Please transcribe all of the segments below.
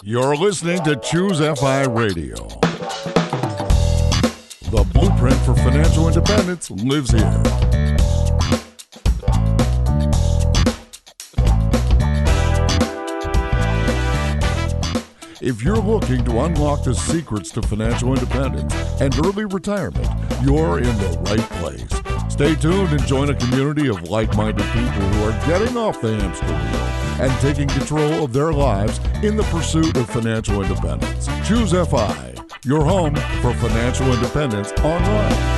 You're listening to ChooseFI Radio. The blueprint for financial independence lives here. If you're looking to unlock the secrets to financial independence and early retirement, you're in the right place. Stay tuned and join a community of like-minded people who are getting off the hamster wheel and taking control of their lives in the pursuit of financial independence. ChooseFI, your home for financial independence online.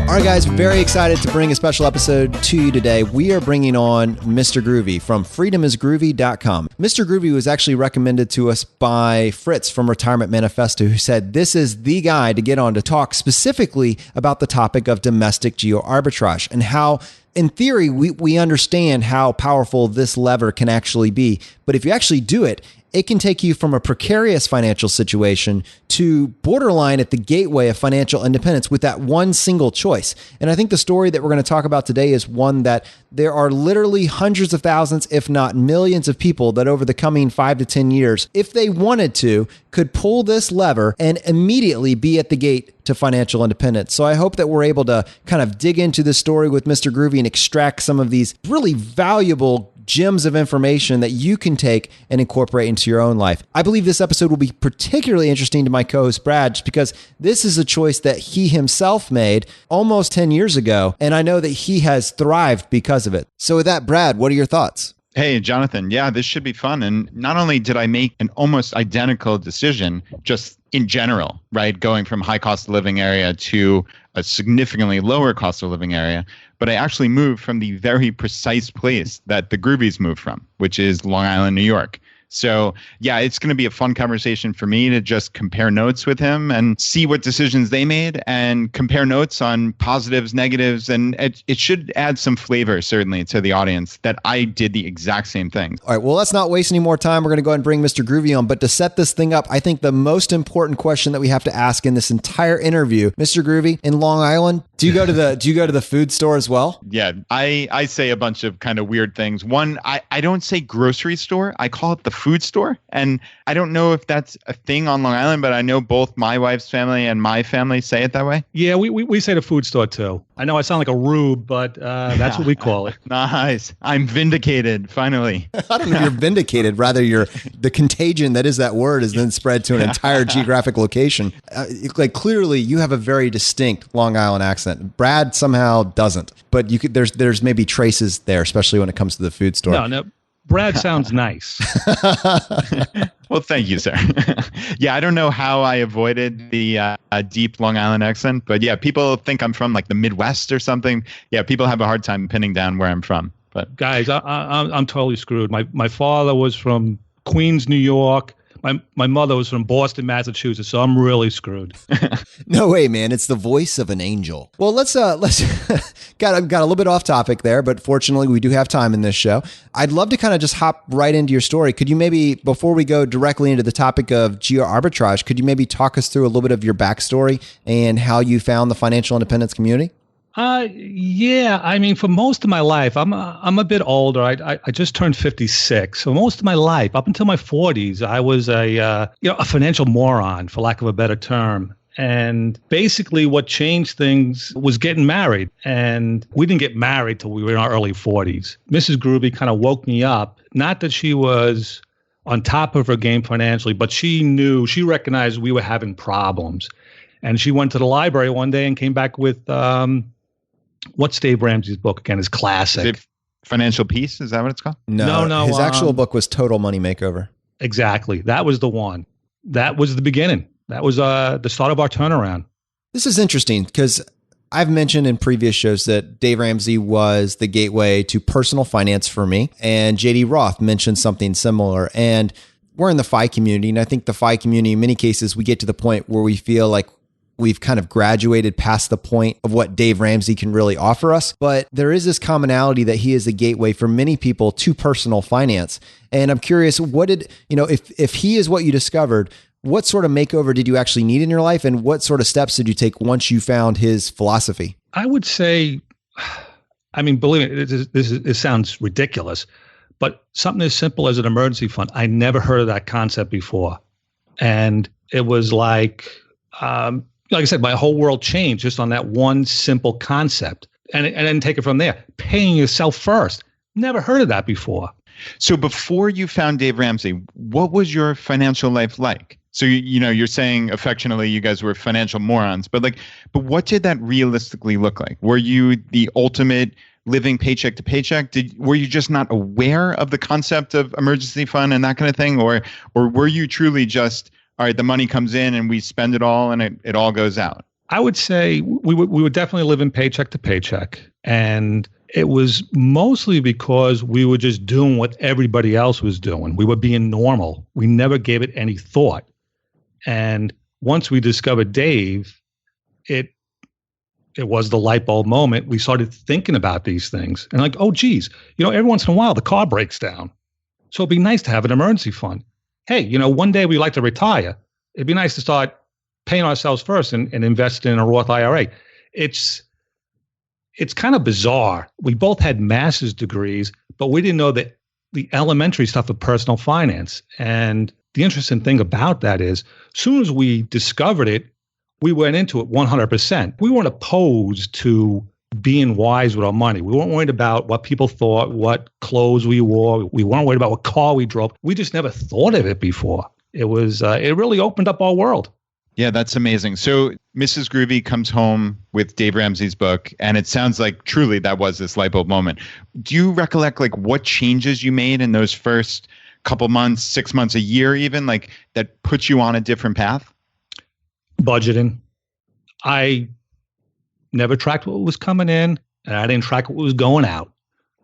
All right, guys, very excited to bring a special episode to you today. We are bringing on Mr. Groovy from freedomisgroovy.com. Mr. Groovy was actually recommended to us by Fritz from Retirement Manifesto, who said this is the guy to get on to talk specifically about the topic of domestic geo-arbitrage and how, in theory, we understand how powerful this lever can actually be. But if you actually do it, it can take you from a precarious financial situation to borderline at the gateway of financial independence with that one single choice. And I think the story that we're going to talk about today is one that there are literally hundreds of thousands, if not millions of people that over the coming 5 to 10 years, if they wanted to, could pull this lever and immediately be at the gate to financial independence. So I hope that we're able to kind of dig into this story with Mr. Groovy and extract some of these really valuable gems of information that you can take and incorporate into your own life. I believe this episode will be particularly interesting to my co-host Brad, just because this is a choice that he himself made almost 10 years ago, and I know that he has thrived because of it. So with that, Brad, what are your thoughts? Hey, Jonathan. Yeah, this should be fun. And not only did I make an almost identical decision, just in general, right, going from high cost of living area to a significantly lower cost of living area, but I actually moved from the very precise place that the Groovies moved from, which is Long Island, New York. So yeah, it's going to be a fun conversation for me to just compare notes with him and see what decisions they made and compare notes on positives, negatives. And it should add some flavor, certainly, to the audience that I did the exact same thing. All right, well, let's not waste any more time. We're going to go ahead and bring Mr. Groovy on. But to set this thing up, I think the most important question that we have to ask in this entire interview, Mr. Groovy, in Long Island, do you go to the food store as well? Yeah, I say a bunch of kind of weird things. One, I don't say grocery store. I call it the food store. And I don't know if that's a thing on Long Island, but I know both my wife's family and my family say it that way. Yeah, we say the food store too. I know I sound like a rube, but that's what we call it. Nice. I'm vindicated, finally. I don't know if you're vindicated. Rather, the contagion that is that word has then spread to an entire geographic location. Like clearly, you have a very distinct Long Island accent. Brad somehow doesn't, but there's maybe traces there, especially when it comes to the food store. No. Brad sounds nice. Well, thank you, sir. Yeah, I don't know how I avoided the deep Long Island accent, but yeah, people think I'm from like the Midwest or something. Yeah, people have a hard time pinning down where I'm from. But guys, I'm totally screwed. My father was from Queens, New York. My mother was from Boston, Massachusetts, so I'm really screwed. No way, man. It's the voice of an angel. Well, let's got a little bit off topic there, but fortunately we do have time in this show. I'd love to kind of just hop right into your story. Could you maybe, before we go directly into the topic of geo-arbitrage, could you maybe talk us through a little bit of your backstory and how you found the financial independence community? Yeah. I mean, for most of my life, I'm a bit older. I just turned 56. So most of my life, up until my 40s, I was a financial moron, for lack of a better term. And basically what changed things was getting married. And we didn't get married till we were in our early 40s. Mrs. Groovy kind of woke me up. Not that she was on top of her game financially, but she recognized we were having problems. And she went to the library one day and came back with what's Dave Ramsey's book again? His classic. Is it Financial Peace? Is that what it's called? No. His actual book was Total Money Makeover. Exactly. That was the one. That was the beginning. That was the start of our turnaround. This is interesting because I've mentioned in previous shows that Dave Ramsey was the gateway to personal finance for me. And JD Roth mentioned something similar. And we're in the FI community. And I think the FI community, in many cases, we get to the point where we feel like we've kind of graduated past the point of what Dave Ramsey can really offer us. But there is this commonality that he is a gateway for many people to personal finance. And I'm curious, if he is what you discovered, What sort of makeover did you actually need in your life? And what sort of steps did you take once you found his philosophy? I would say, I mean, believe me, it sounds ridiculous, but something as simple as an emergency fund, I never heard of that concept before. And it was like I said, my whole world changed just on that one simple concept. And then take it from there. Paying yourself first. Never heard of that before. So before you found Dave Ramsey, what was your financial life like? So, you're saying affectionately you guys were financial morons, but what did that realistically look like? Were you the ultimate living paycheck to paycheck? Were you just not aware of the concept of emergency fund and that kind of thing? Or were you truly just, all right, the money comes in and we spend it all and it all goes out? I would say we were definitely living paycheck to paycheck. And it was mostly because we were just doing what everybody else was doing. We were being normal. We never gave it any thought. And once we discovered Dave, it was the light bulb moment. We started thinking about these things and oh, geez, every once in a while the car breaks down. So it'd be nice to have an emergency fund. Hey, one day we'd like to retire. It'd be nice to start paying ourselves first and invest in a Roth IRA. It's kind of bizarre. We both had master's degrees, but we didn't know the elementary stuff of personal finance. And the interesting thing about that is, as soon as we discovered it, we went into it 100%. We weren't opposed to being wise with our money. We weren't worried about what people thought, what clothes we wore. We weren't worried about what car we drove. We just never thought of it before. It really opened up our world. Yeah, that's amazing. So Mrs. Groovy comes home with Dave Ramsey's book, and it sounds like truly that was this light bulb moment. Do you recollect what changes you made in those first couple months, 6 months, a year even, that puts you on a different path? Budgeting. I never tracked what was coming in, and I didn't track what was going out.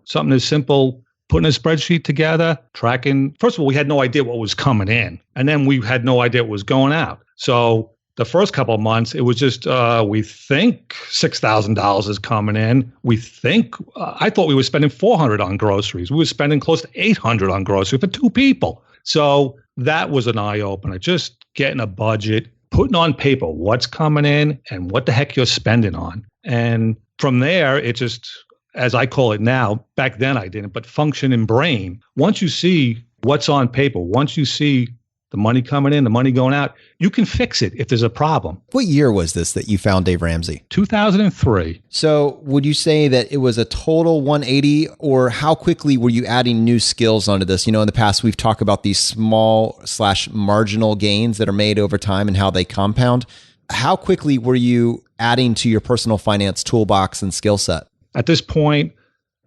Something as simple, putting a spreadsheet together, tracking. First of all, we had no idea what was coming in, and then we had no idea what was going out. So the first couple of months, it was just, we think $6,000 is coming in. We think, I thought we were spending $400 on groceries. We were spending close to $800 on groceries for two people. So that was an eye-opener, just getting a budget, putting on paper what's coming in and what the heck you're spending on. And from there, it just, as I call it now, back then I didn't, but functioning brain. Once you see what's on paper, once you see the money coming in, the money going out, you can fix it if there's a problem. What year was this that you found Dave Ramsey? 2003. So would you say that it was a total 180, or how quickly were you adding new skills onto this? In the past, we've talked about these small/marginal gains that are made over time and how they compound. How quickly were you adding to your personal finance toolbox and skill set? At this point,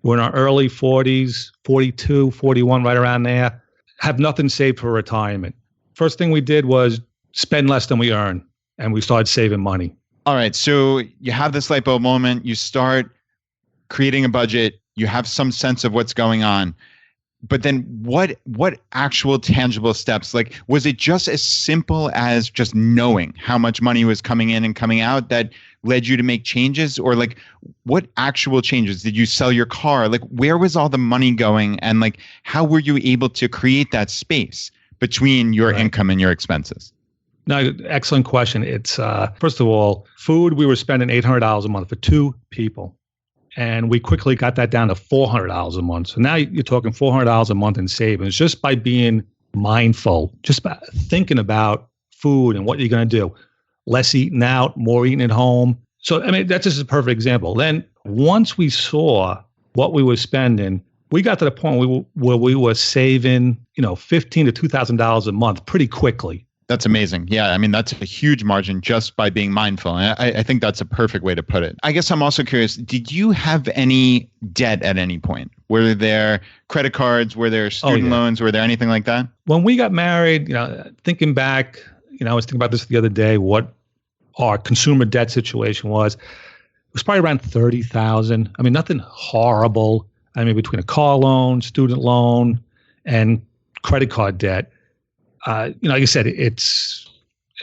we're in our early 40s, 42, 41, right around there. Have nothing saved for retirement. First thing we did was spend less than we earn, and we started saving money. All right. So you have this light bulb moment. You start creating a budget. You have some sense of what's going on. But then what actual tangible steps? Was it just as simple as just knowing how much money was coming in and coming out that led you to make changes? Or what actual changes? Did you sell your car? Where was all the money going? And how were you able to create that space between your income and your expenses? No, excellent question. It's first of all, food, we were spending $800 a month for two people. And we quickly got that down to $400 a month. So now you're talking $400 a month in savings just by being mindful, just by thinking about food and what you're going to do. Less eating out, more eating at home. So, that's just a perfect example. Then once we saw what we were spending, we got to the point where we were saving, $1,500 to $2,000 a month pretty quickly. That's amazing. Yeah, that's a huge margin just by being mindful. And I think that's a perfect way to put it. I guess I'm also curious, did you have any debt at any point? Were there credit cards? Were there student loans? Were there anything like that? When we got married, thinking back, I was thinking about this the other day, what our consumer debt situation was. It was probably around $30,000. Nothing horrible. Between a car loan, student loan, and credit card debt. Like you said, it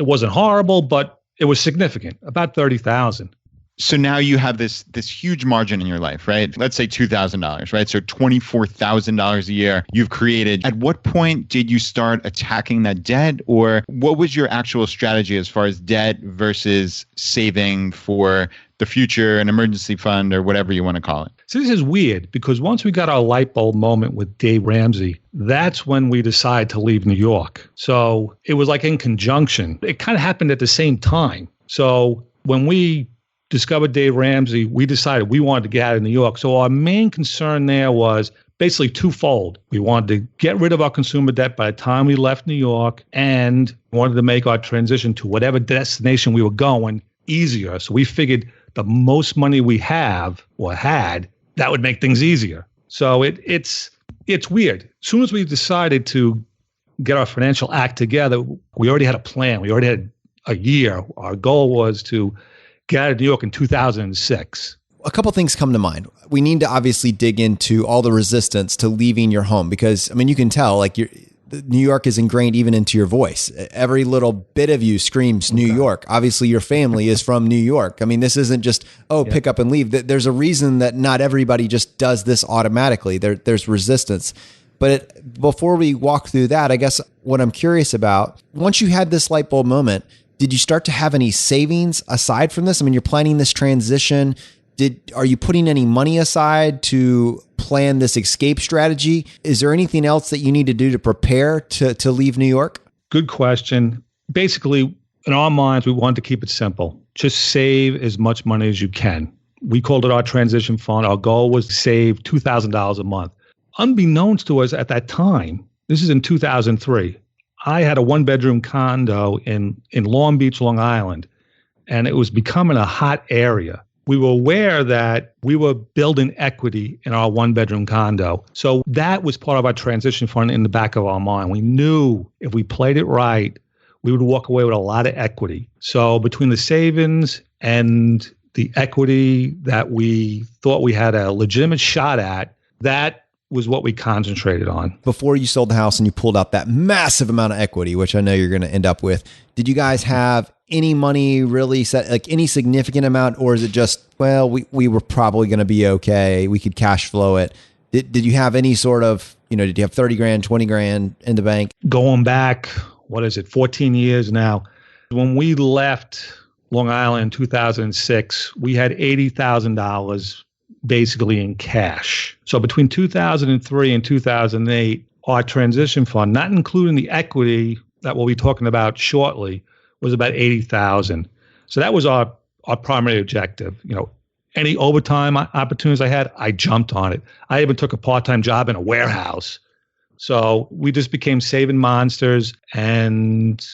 wasn't horrible, but it was significant, about $30,000. So now you have this huge margin in your life, right? Let's say $2,000, right? So $24,000 a year you've created. At what point did you start attacking that debt, or what was your actual strategy as far as debt versus saving for the future, an emergency fund, or whatever you want to call it? So this is weird because once we got our light bulb moment with Dave Ramsey, that's when we decided to leave New York. So it was like in conjunction. It kind of happened at the same time. So when we discovered Dave Ramsey, we decided we wanted to get out of New York. So our main concern there was basically twofold. We wanted to get rid of our consumer debt by the time we left New York, and wanted to make our transition to whatever destination we were going easier. So we figured the most money we have or had, that would make things easier. So it's weird. As soon as we decided to get our financial act together, we already had a plan. We already had a year. Our goal was to get out of New York in 2006. A couple things come to mind. We need to obviously dig into all the resistance to leaving your home because, I mean, you can tell like New York is ingrained even into your voice. Every little bit of you screams New York. Obviously, your family is from New York. I mean, this isn't just, pick up and leave. There's a reason that not everybody just does this automatically. There's resistance. But before we walk through that, I guess what I'm curious about, once you had this light bulb moment, did you start to have any savings aside from this? I mean, you're planning this transition. Are you putting any money aside to plan this escape strategy? Is there anything else that you need to do to prepare to leave New York? Good question. Basically, in our minds, we wanted to keep it simple. Just save as much money as you can. We called it our transition fund. Our goal was to save $2,000 a month. Unbeknownst to us at that time, this is in 2003, I had a one-bedroom condo in Long Beach, Long Island, and it was becoming a hot area. We were aware that we were building equity in our one-bedroom condo. So that was part of our transition fund in the back of our mind. We knew if we played it right, we would walk away with a lot of equity. So between the savings and the equity that we thought we had a legitimate shot at, that was what we concentrated on. Before you sold the house and you pulled out that massive amount of equity, which I know you're going to end up with, did you guys have any money really set, like any significant amount, or is it just, well, we were probably going to be okay, we could cash flow it? Did you have any sort of, did you have 30 grand, 20 grand in the bank? Going back, 14 years now. When we left Long Island in 2006, we had $80,000 basically in cash. So between 2003 and 2008, our transition fund, not including the equity that we'll be talking about shortly, was about $80,000. So that was our primary objective. Any overtime opportunities I had, I jumped on it. I even took a part-time job in a warehouse. So we just became saving monsters. And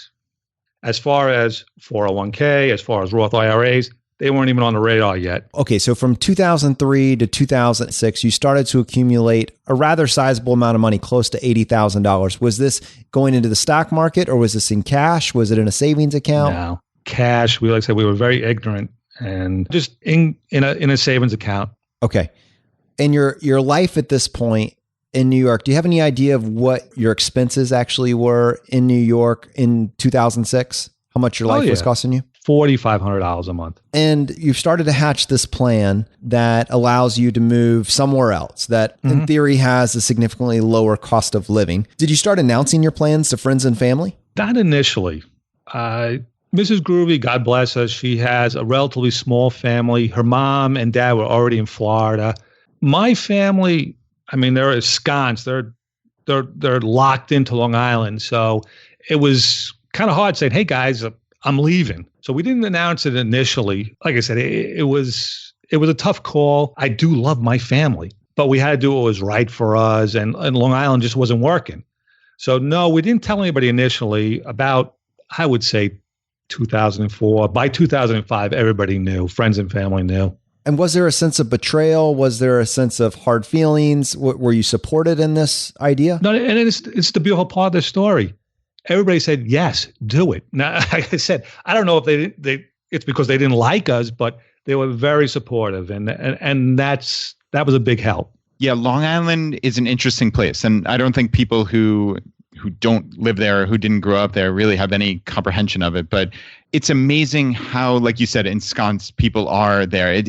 as far as 401k, as far as Roth IRAs, they weren't even on the radar yet. Okay, so from 2003 to 2006, you started to accumulate a rather sizable amount of money, close to $80,000. Was this going into the stock market, or was this in cash? Was it in a savings account? No, cash. Like I said, we were very ignorant, and just in a savings account. Okay. And your life at this point in New York, do you have any idea of what your expenses actually were in New York in 2006? How much your life was costing you? $4,500 a month. And you've started to hatch this plan that allows you to move somewhere else that in theory has a significantly lower cost of living. Did you start announcing your plans to friends and family? Not initially. Mrs. Groovy, God bless her, she has a relatively small family. Her mom and dad were already in Florida. My family, I mean, they're ensconced. They're locked into Long Island. So it was kind of hard saying, hey guys, I'm leaving. So we didn't announce it initially. Like I said, it was a tough call. I do love my family, but we had to do what was right for us, and Long Island just wasn't working. So no, we didn't tell anybody initially. About, I would say, 2004. By 2005, everybody knew. Friends and family knew. And was there a sense of betrayal? Was there a sense of hard feelings? Were you supported in this idea? No, and it's the beautiful part of the story. Everybody said, yes, do it. Now, like I said, I don't know if it's because they didn't like us, but they were very supportive. And that was a big help. Yeah, Long Island is an interesting place. And I don't think people who who don't live there or who didn't grow up there really have any comprehension of it. But it's amazing how, like you said, ensconced people are there.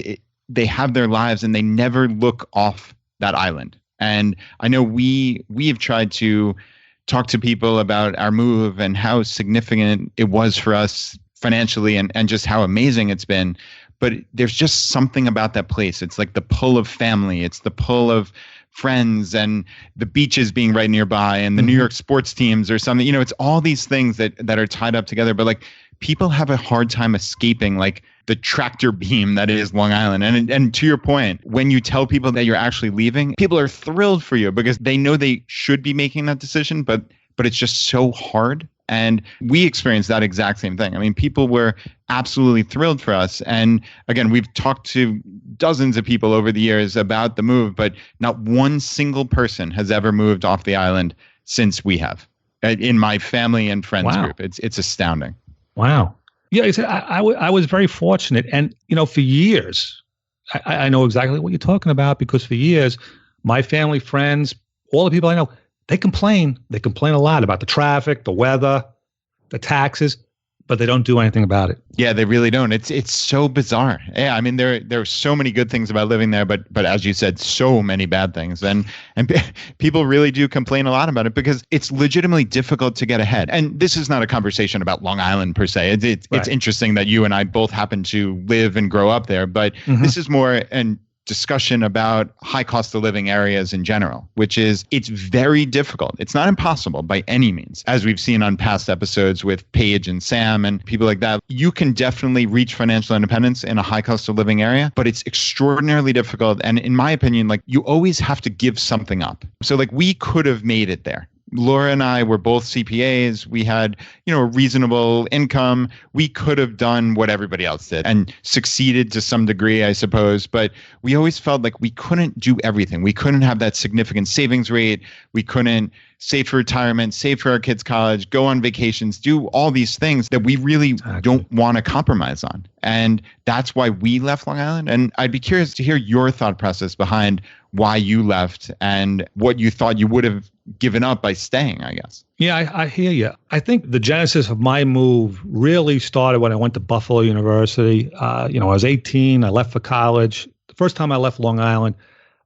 They have their lives and they never look off that island. And I know we have tried to talk to people about our move and how significant it was for us financially and just how amazing it's been. But there's just something about that place. It's like the pull of family. It's the pull of friends and the beaches being right nearby and the New York sports teams or something. You know, it's all these things that are tied up together. But like people have a hard time escaping like the tractor beam that is Long Island. And to your point, when you tell people that you're actually leaving, people are thrilled for you because they know they should be making that decision, but it's just so hard. And we experienced that exact same thing. I mean, people were absolutely thrilled for us. And again, we've talked to dozens of people over the years about the move, but not one single person has ever moved off the island since we have in my family and friends group. It's astounding. Wow. Yeah, I was very fortunate. And, you know, for years, I know exactly what you're talking about because for years, my family, friends, all the people I know, they complain. They complain a lot about the traffic, the weather, the taxes, but they don't do anything about it. Yeah, they really don't. It's so bizarre. Yeah, I mean, there are so many good things about living there, but as you said, so many bad things. And people really do complain a lot about it because it's legitimately difficult to get ahead. And this is not a conversation about Long Island per se. It's interesting that you and I both happen to live and grow up there, but this is more an discussion about high cost of living areas in general, which is it's very difficult. It's not impossible by any means. As we've seen on past episodes with Paige and Sam and people like that, you can definitely reach financial independence in a high cost of living area, but it's extraordinarily difficult. And in my opinion, like you always have to give something up. So like we could have made it there. Laura and I were both CPAs. We had, you know, a reasonable income. We could have done what everybody else did and succeeded to some degree, I suppose. But we always felt like we couldn't do everything. We couldn't have that significant savings rate. We couldn't save for retirement, save for our kids' college, go on vacations, do all these things that we really don't want to compromise on. And that's why we left Long Island. And I'd be curious to hear your thought process behind why you left and what you thought you would have given up by staying, I guess. Yeah, I hear you. I think the genesis of my move really started when I went to Buffalo University. I was 18. I left for college. The first time I left Long Island,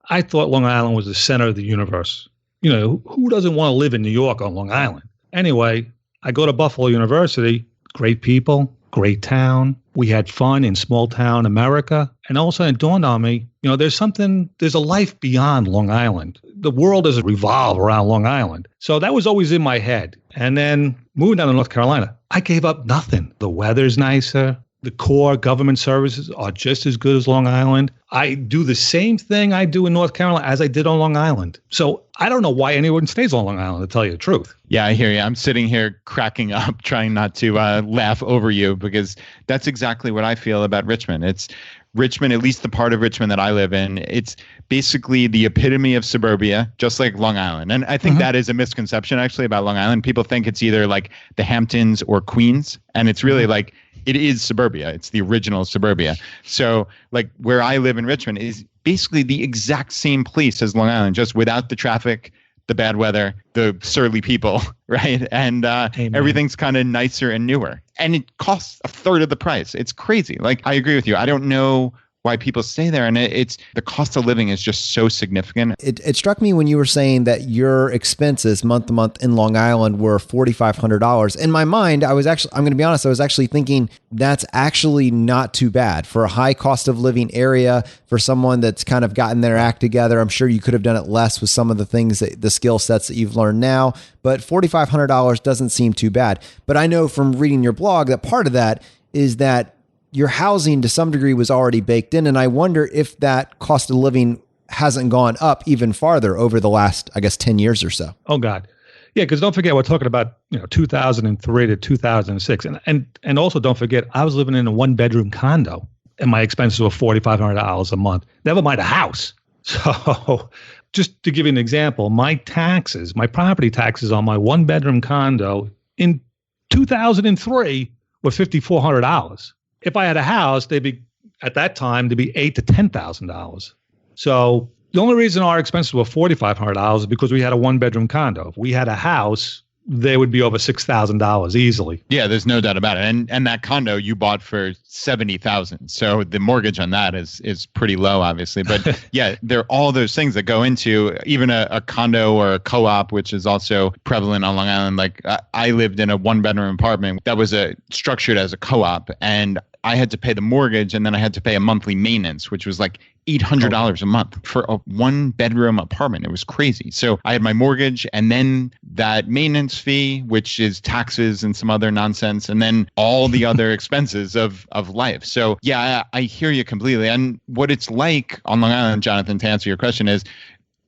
I thought Long Island was the center of the universe. You know, who doesn't want to live in New York on Long Island? Anyway, I go to Buffalo University, great people, great town. We had fun in small town America. And all of a sudden it dawned on me, you know, there's a life beyond Long Island. The world doesn't revolve around Long Island. So that was always in my head. And then moving down to North Carolina, I gave up nothing. The weather's nicer. The core government services are just as good as Long Island. I do the same thing I do in North Carolina as I did on Long Island. So I don't know why anyone stays on Long Island, to tell you the truth. Yeah, I hear you. I'm sitting here cracking up, trying not to laugh over you, because that's exactly what I feel about Richmond. It's Richmond, at least the part of Richmond that I live in, it's basically the epitome of suburbia, just like Long Island. And I think that is a misconception, actually, about Long Island. People think it's either like the Hamptons or Queens, and it's really like, it is suburbia. It's the original suburbia. So like where I live in Richmond is basically the exact same place as Long Island, just without the traffic, the bad weather, the surly people, right? And everything's kind of nicer and newer. And it costs a third of the price. It's crazy. Like, I agree with you. I don't know why people stay there. And it's the cost of living is just so significant. It struck me when you were saying that your expenses month to month in Long Island were $4,500. In my mind, I'm going to be honest, I was actually thinking that's actually not too bad for a high cost of living area, for someone that's kind of gotten their act together. I'm sure you could have done it less with some of the things, the skill sets that you've learned now, but $4,500 doesn't seem too bad. But I know from reading your blog that part of that is that your housing to some degree was already baked in. And I wonder if that cost of living hasn't gone up even farther over the last, 10 years or so. Oh, God. Yeah, because don't forget, we're talking about 2003 to 2006. And also don't forget, I was living in a one-bedroom condo and my expenses were $4,500 a month. Never mind a house. So just to give you an example, my property taxes on my one-bedroom condo in 2003 were $5,400. If I had a house, they'd be $8,000 to $10,000. So the only reason our expenses were $4,500 is because we had a one-bedroom condo. If we had a house, they would be over $6,000 easily. Yeah, there's no doubt about it. And that condo you bought for $70,000. So the mortgage on that is pretty low, obviously. But yeah, there are all those things that go into even a condo or a co-op, which is also prevalent on Long Island. Like I lived in a 1-bedroom apartment that was structured as a co-op, and I had to pay the mortgage, and then I had to pay a monthly maintenance, which was like $800 a month for a 1-bedroom apartment. It was crazy. So I had my mortgage and then that maintenance fee, which is taxes and some other nonsense, and then all the other expenses of life. So yeah, I hear you completely. And what it's like on Long Island, Jonathan, to answer your question, is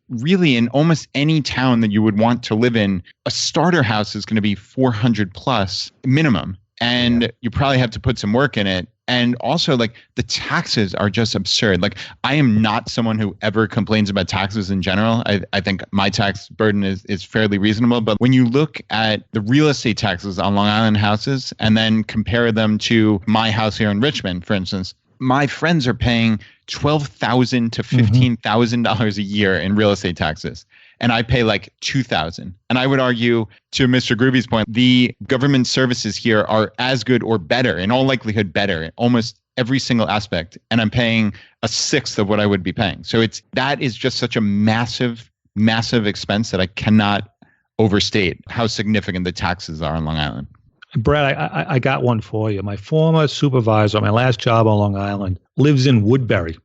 really in almost any town that you would want to live in, a starter house is going to be 400 plus minimum. And you probably have to put some work in it. And also, like, the taxes are just absurd. Like, I am not someone who ever complains about taxes in general. I think my tax burden is fairly reasonable. But when you look at the real estate taxes on Long Island houses and then compare them to my house here in Richmond, for instance, my friends are paying $12,000 to $15,000 a year in real estate taxes. And I pay like $2,000. And I would argue, to Mr. Groovy's point, the government services here are as good or better, in all likelihood better, in almost every single aspect. And I'm paying a sixth of what I would be paying. So that is just such a massive, massive expense that I cannot overstate how significant the taxes are on Long Island. Brad, I got one for you. My former supervisor, my last job on Long Island, lives in Woodbury,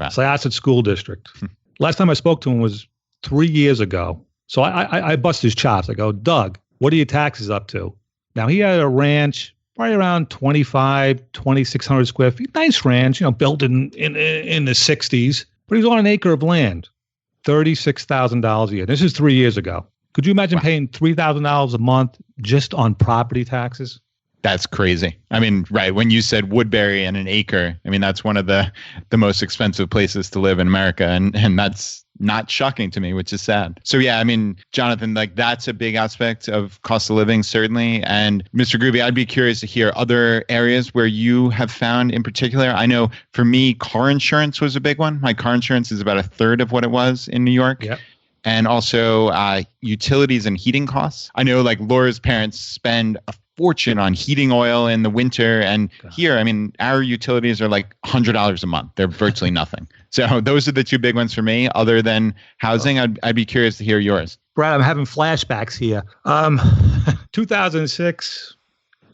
Syosset School District. Last time I spoke to him was 3 years ago. So I bust his chops. I go, Doug, what are your taxes up to? Now, he had a ranch right around 2,600 square feet. Nice ranch, built in the 60s. But he was on an acre of land, $36,000 a year. This is 3 years ago. Could you imagine paying $3,000 a month just on property taxes? That's crazy. I mean, right. When you said Woodbury and an acre, I mean, that's one of the most expensive places to live in America. And that's not shocking to me, which is sad. So yeah, I mean, Jonathan, like that's a big aspect of cost of living, certainly. And Mr. Groovy, I'd be curious to hear other areas where you have found in particular. I know for me, car insurance was a big one. My car insurance is about a third of what it was in New York. Yep. And also utilities and heating costs. I know like Laura's parents spend a fortune on heating oil in the winter. And here, I mean, our utilities are like $100 a month. They're virtually nothing. So those are the two big ones for me. Other than housing, I'd be curious to hear yours. Brad, I'm having flashbacks here. 2006,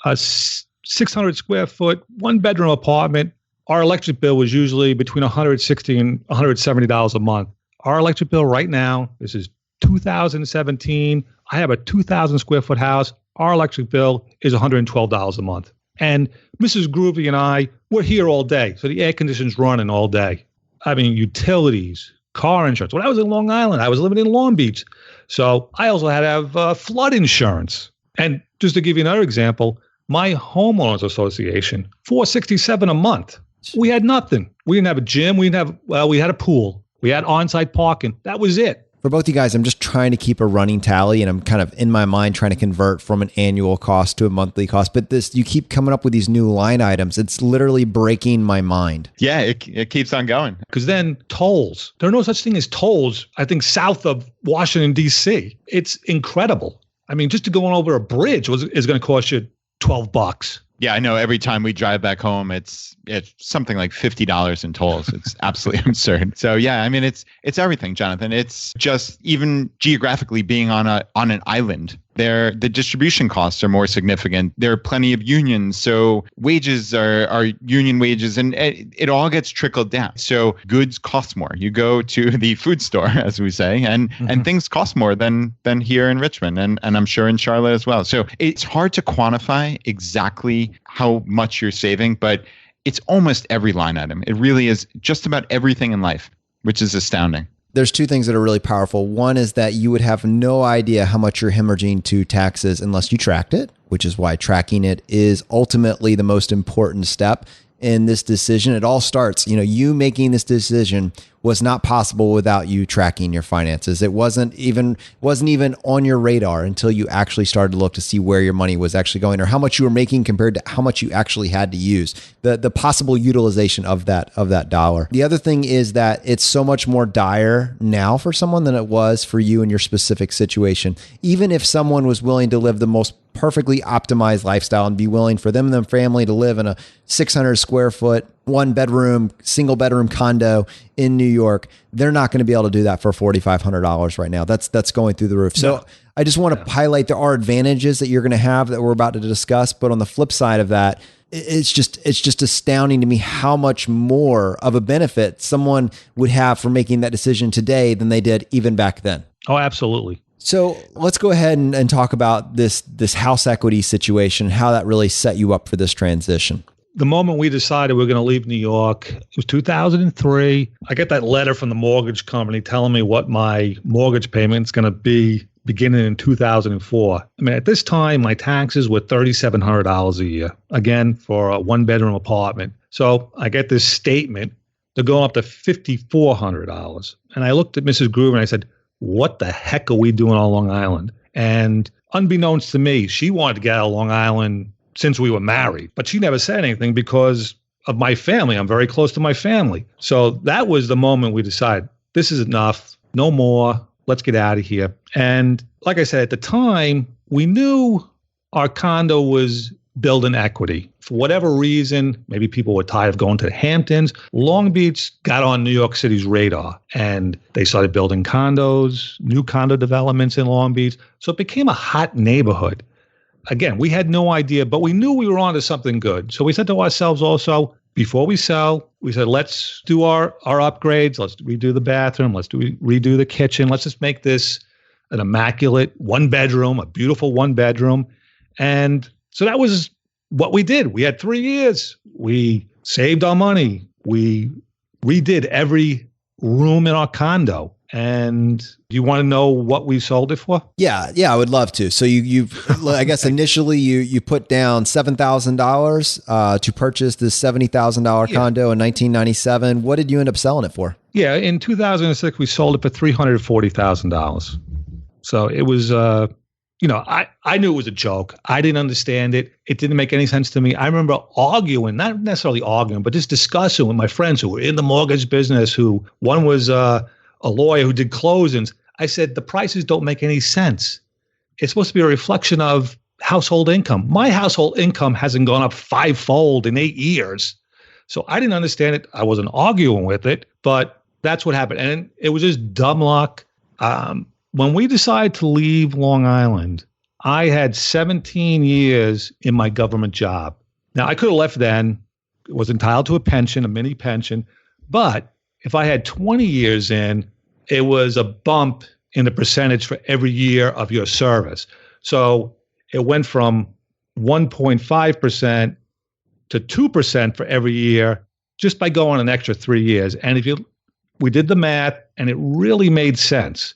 a 600 square foot, 1-bedroom apartment. Our electric bill was usually between $160 and $170 a month. Our electric bill right now, this is 2017. I have a 2,000 square foot house. Our electric bill is $112 a month. And Mrs. Groovy and I, we're here all day. So the air conditioning's running all day. I mean, utilities, car insurance. When I was in Long Island, I was living in Long Beach. So I also had to have flood insurance. And just to give you another example, my homeowners association, $467 a month. We had nothing. We didn't have a gym. We had a pool. We had on-site parking. That was it. For both you guys, I'm just trying to keep a running tally, and I'm kind of in my mind trying to convert from an annual cost to a monthly cost. But you keep coming up with these new line items. It's literally breaking my mind. Yeah, it keeps on going. Because then tolls. There are no such thing as tolls, I think, south of Washington, D.C. It's incredible. I mean, just to go on over a bridge is going to cost you $12. Yeah, I know. Every time we drive back home, it's something like $50 in tolls. It's absolutely absurd. So yeah, I mean, it's everything, Jonathan. It's just even geographically being on an island. The distribution costs are more significant. There are plenty of unions, so wages are union wages, and it all gets trickled down. So goods cost more. You go to the food store, as we say, and things cost more than here in Richmond, and I'm sure in Charlotte as well. So it's hard to quantify exactly how much you're saving, but it's almost every line item. It really is just about everything in life, which is astounding. There's two things that are really powerful. One is that you would have no idea how much you're hemorrhaging to taxes unless you tracked it, which is why tracking it is ultimately the most important step in this decision. It all starts, you making this decision was not possible without you tracking your finances. It wasn't even on your radar until you actually started to look to see where your money was actually going or how much you were making compared to how much you actually had to use, the possible utilization of that dollar. The other thing is that it's so much more dire now for someone than it was for you in your specific situation. Even if someone was willing to live the most perfectly optimized lifestyle and be willing for them and their family to live in a 600 square foot, single bedroom condo in New York, they're not going to be able to do that for $4,500 right now. That's going through the roof. So I just want to highlight there are advantages that you're going to have that we're about to discuss. But on the flip side of that, it's just astounding to me how much more of a benefit someone would have for making that decision today than they did even back then. Oh, absolutely. So let's go ahead and talk about this house equity situation, how that really set you up for this transition. The moment we decided we were going to leave New York, it was 2003. I get that letter from the mortgage company telling me what my mortgage payment is going to be beginning in 2004. I mean, at this time, my taxes were $3,700 a year, again, for a one-bedroom apartment. So I get this statement. They're going up to $5,400. And I looked at Mrs. Groovy and I said, what the heck are we doing on Long Island? And unbeknownst to me, she wanted to get out of Long Island since we were married, but she never said anything because of my family. I'm very close to my family. So that was the moment we decided, this is enough, no more, let's get out of here. And like I said, at the time, we knew our condo was building equity. For whatever reason, maybe people were tired of going to the Hamptons. Long Beach got on New York City's radar and they started building condos, new condo developments in Long Beach. So it became a hot neighborhood. Again, we had no idea, but we knew we were onto something good. So we said to ourselves also, before we sell, we said, let's do our upgrades. Let's redo the bathroom. Let's redo the kitchen. Let's just make this an immaculate one bedroom, a beautiful one bedroom. And so that was what we did. We had 3 years. We saved our money. We redid every room in our condo. And do you want to know what we sold it for? Yeah, I would love to. So you I guess initially you put down $7,000 to purchase this $70,000 condo in 1997. What did you end up selling it for? Yeah, in 2006 we sold it for $340,000. So it was I knew it was a joke. I didn't understand it. It didn't make any sense to me. I remember arguing, not necessarily arguing, but just discussing with my friends who were in the mortgage business, who one was a lawyer who did closings. I said, the prices don't make any sense. It's supposed to be a reflection of household income. My household income hasn't gone up fivefold in 8 years. So I didn't understand it. I wasn't arguing with it, but that's what happened. And it was just dumb luck. When we decided to leave Long Island, I had 17 years in my government job. Now, I could have left then, was entitled to a pension, a mini pension, but if I had 20 years in, it was a bump in the percentage for every year of your service. So it went from 1.5% to 2% for every year just by going an extra 3 years. And we did the math and it really made sense.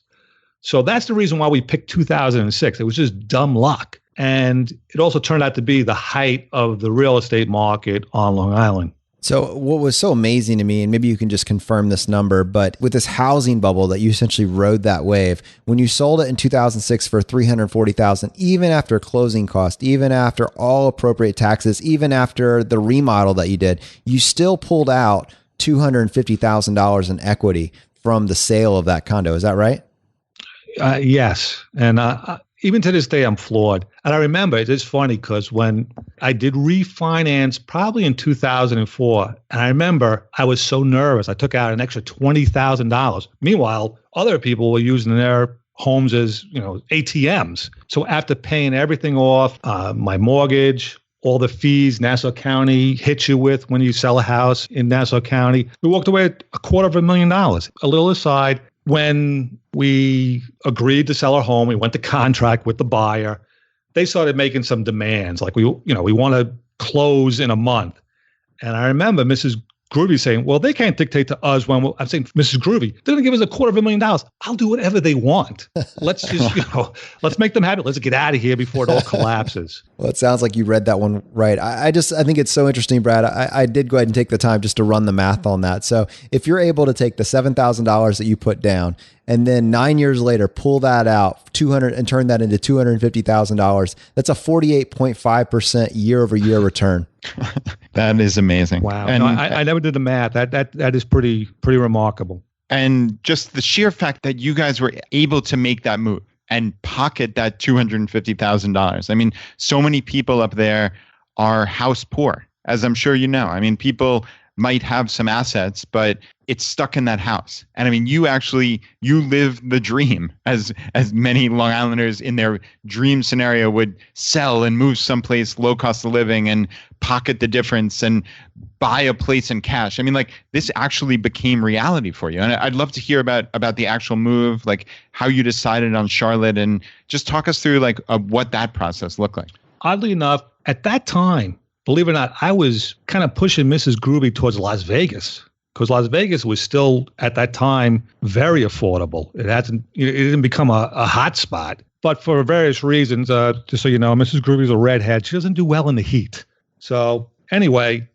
So that's the reason why we picked 2006. It was just dumb luck. And it also turned out to be the height of the real estate market on Long Island. So what was so amazing to me, and maybe you can just confirm this number, but with this housing bubble that you essentially rode that wave, when you sold it in 2006 for $340,000, even after closing costs, even after all appropriate taxes, even after the remodel that you did, you still pulled out $250,000 in equity from the sale of that condo. Is that right? Yes. And even to this day, I'm floored. And I remember, it's funny because when I did refinance probably in 2004, and I remember I was so nervous. I took out an extra $20,000. Meanwhile, other people were using their homes as, ATMs. So after paying everything off, my mortgage, all the fees Nassau County hits you with when you sell a house in Nassau County, we walked away at $250,000. A little aside, when we agreed to sell our home, we went to contract with the buyer. They started making some demands, like we want to close in a month. And I remember Mrs. Groovy saying, well, they can't dictate to us when I'm saying, Mrs. Groovy, they're going to give us $250,000. I'll do whatever they want. Let's just, let's make them happy. Let's get out of here before it all collapses. Well, it sounds like you read that one right. I think it's so interesting, Brad. I did go ahead and take the time just to run the math on that. So if you're able to take the $7,000 that you put down and then 9 years later, pull that out 200 and turn that into $250,000, that's a 48.5% year over year return. That is amazing. Wow. And I never did the math. That is pretty remarkable. And just the sheer fact that you guys were able to make that move and pocket that $250,000. I mean, so many people up there are house poor, as I'm sure you know. I mean, people might have some assets, but it's stuck in that house. And I mean, you live the dream, as many Long Islanders in their dream scenario would sell and move someplace low cost of living and pocket the difference and buy a place in cash. I mean, like, this actually became reality for you. And I'd love to hear about the actual move, like how you decided on Charlotte, and just talk us through like what that process looked like. Oddly enough, at that time, believe it or not, I was kind of pushing Mrs. Groovy towards Las Vegas, because Las Vegas was still at that time very affordable. It didn't become a hot spot, but for various reasons, just so you know, Mrs. Groovy's a redhead. She doesn't do well in the heat. So anyway,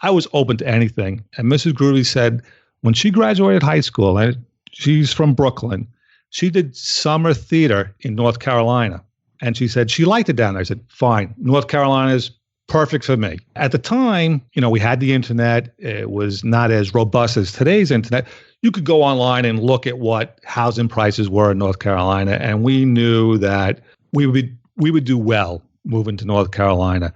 I was open to anything. And Mrs. Groovy said when she graduated high school, she's from Brooklyn, she did summer theater in North Carolina. And she said she liked it down there. I said, fine, North Carolina's perfect for me. At the time, we had the internet. It was not as robust as today's internet. You could go online and look at what housing prices were in North Carolina, and we knew that we would do well moving to North Carolina.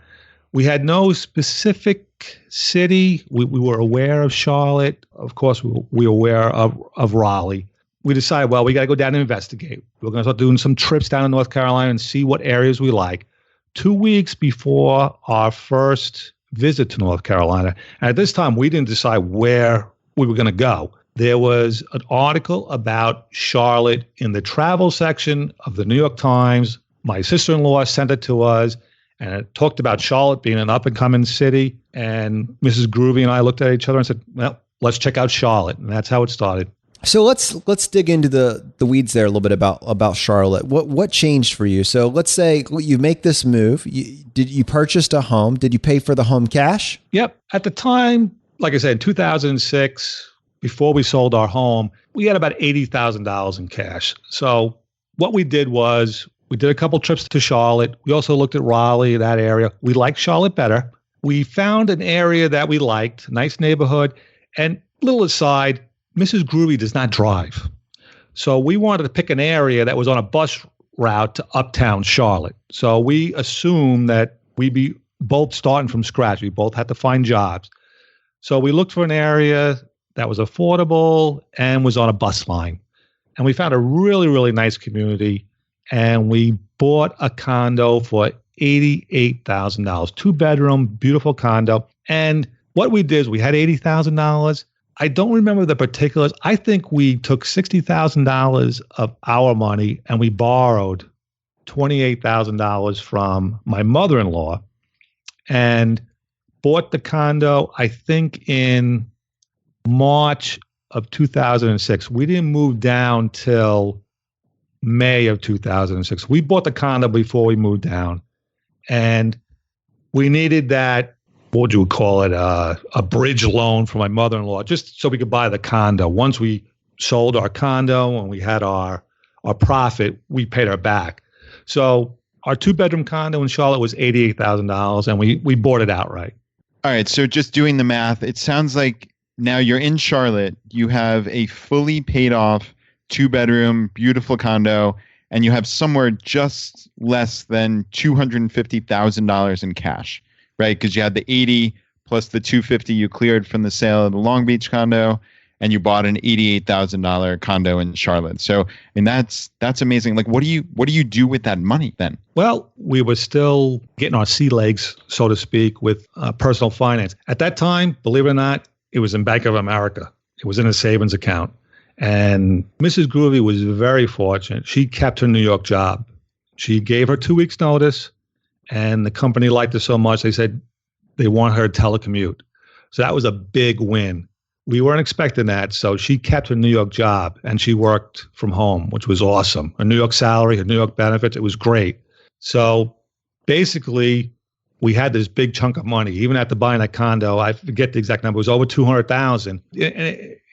We had no specific city. We were aware of Charlotte. Of course, we were aware of Raleigh. We decided, well, we got to go down and investigate. We're going to start doing some trips down in North Carolina and see what areas we like. 2 weeks before our first visit to North Carolina, and at this time, we didn't decide where we were going to go. There was an article about Charlotte in the travel section of the New York Times. My sister-in-law sent it to us, and it talked about Charlotte being an up-and-coming city. And Mrs. Groovy and I looked at each other and said, well, let's check out Charlotte. And that's how it started. So let's dig into the weeds there a little bit about Charlotte. What changed for you? So let's say you make this move. You purchased a home. Did you pay for the home cash? Yep. At the time, like I said, in 2006, before we sold our home, we had about $80,000 in cash. So what we did was we did a couple trips to Charlotte. We also looked at Raleigh, that area. We liked Charlotte better. We found an area that we liked, nice neighborhood. And little aside, Mrs. Groovy does not drive. So we wanted to pick an area that was on a bus route to uptown Charlotte. So we assumed that we'd be both starting from scratch. We both had to find jobs. So we looked for an area that was affordable and was on a bus line. And we found a really, really nice community. And we bought a condo for $88,000, 2-bedroom, beautiful condo. And what we did is we had $80,000. I don't remember the particulars. I think we took $60,000 of our money and we borrowed $28,000 from my mother-in-law and bought the condo, I think, in March of 2006. We didn't move down till May of 2006. We bought the condo before we moved down. And we needed that, what would you call it, a bridge loan for my mother-in-law, just so we could buy the condo. Once we sold our condo and we had our profit, we paid her back. So our 2-bedroom condo in Charlotte was $88,000, and we bought it outright. All right, so just doing the math, it sounds like now you're in Charlotte, you have a fully paid off 2-bedroom, beautiful condo, and you have somewhere just less than $250,000 in cash. Right, because you had the 80 plus the 250 you cleared from the sale of the Long Beach condo, and you bought an $88,000 condo in Charlotte. So, and that's amazing. Like, what do you do with that money then? Well, we were still getting our sea legs, so to speak, with personal finance. At that time, believe it or not, it was in Bank of America. It was in a savings account, and Mrs. Groovy was very fortunate. She kept her New York job. She gave her 2 weeks' notice. And the company liked her so much, they said they want her to telecommute. So that was a big win. We weren't expecting that. So she kept her New York job and she worked from home, which was awesome. Her New York salary, her New York benefits, it was great. So basically, we had this big chunk of money. Even after buying that condo, I forget the exact number, it was over $200,000. And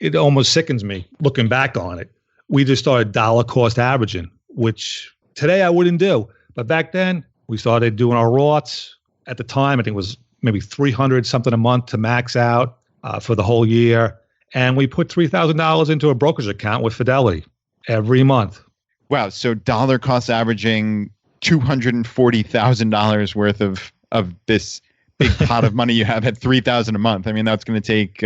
it almost sickens me looking back on it. We just started dollar cost averaging, which today I wouldn't do. But back then, we started doing our Roths. At the time, I think it was maybe $300 something a month to max out for the whole year. And we put $3,000 into a brokerage account with Fidelity every month. Wow. So dollar cost averaging $240,000 worth of this big pot of money you have at $3,000 a month. I mean, that's going to take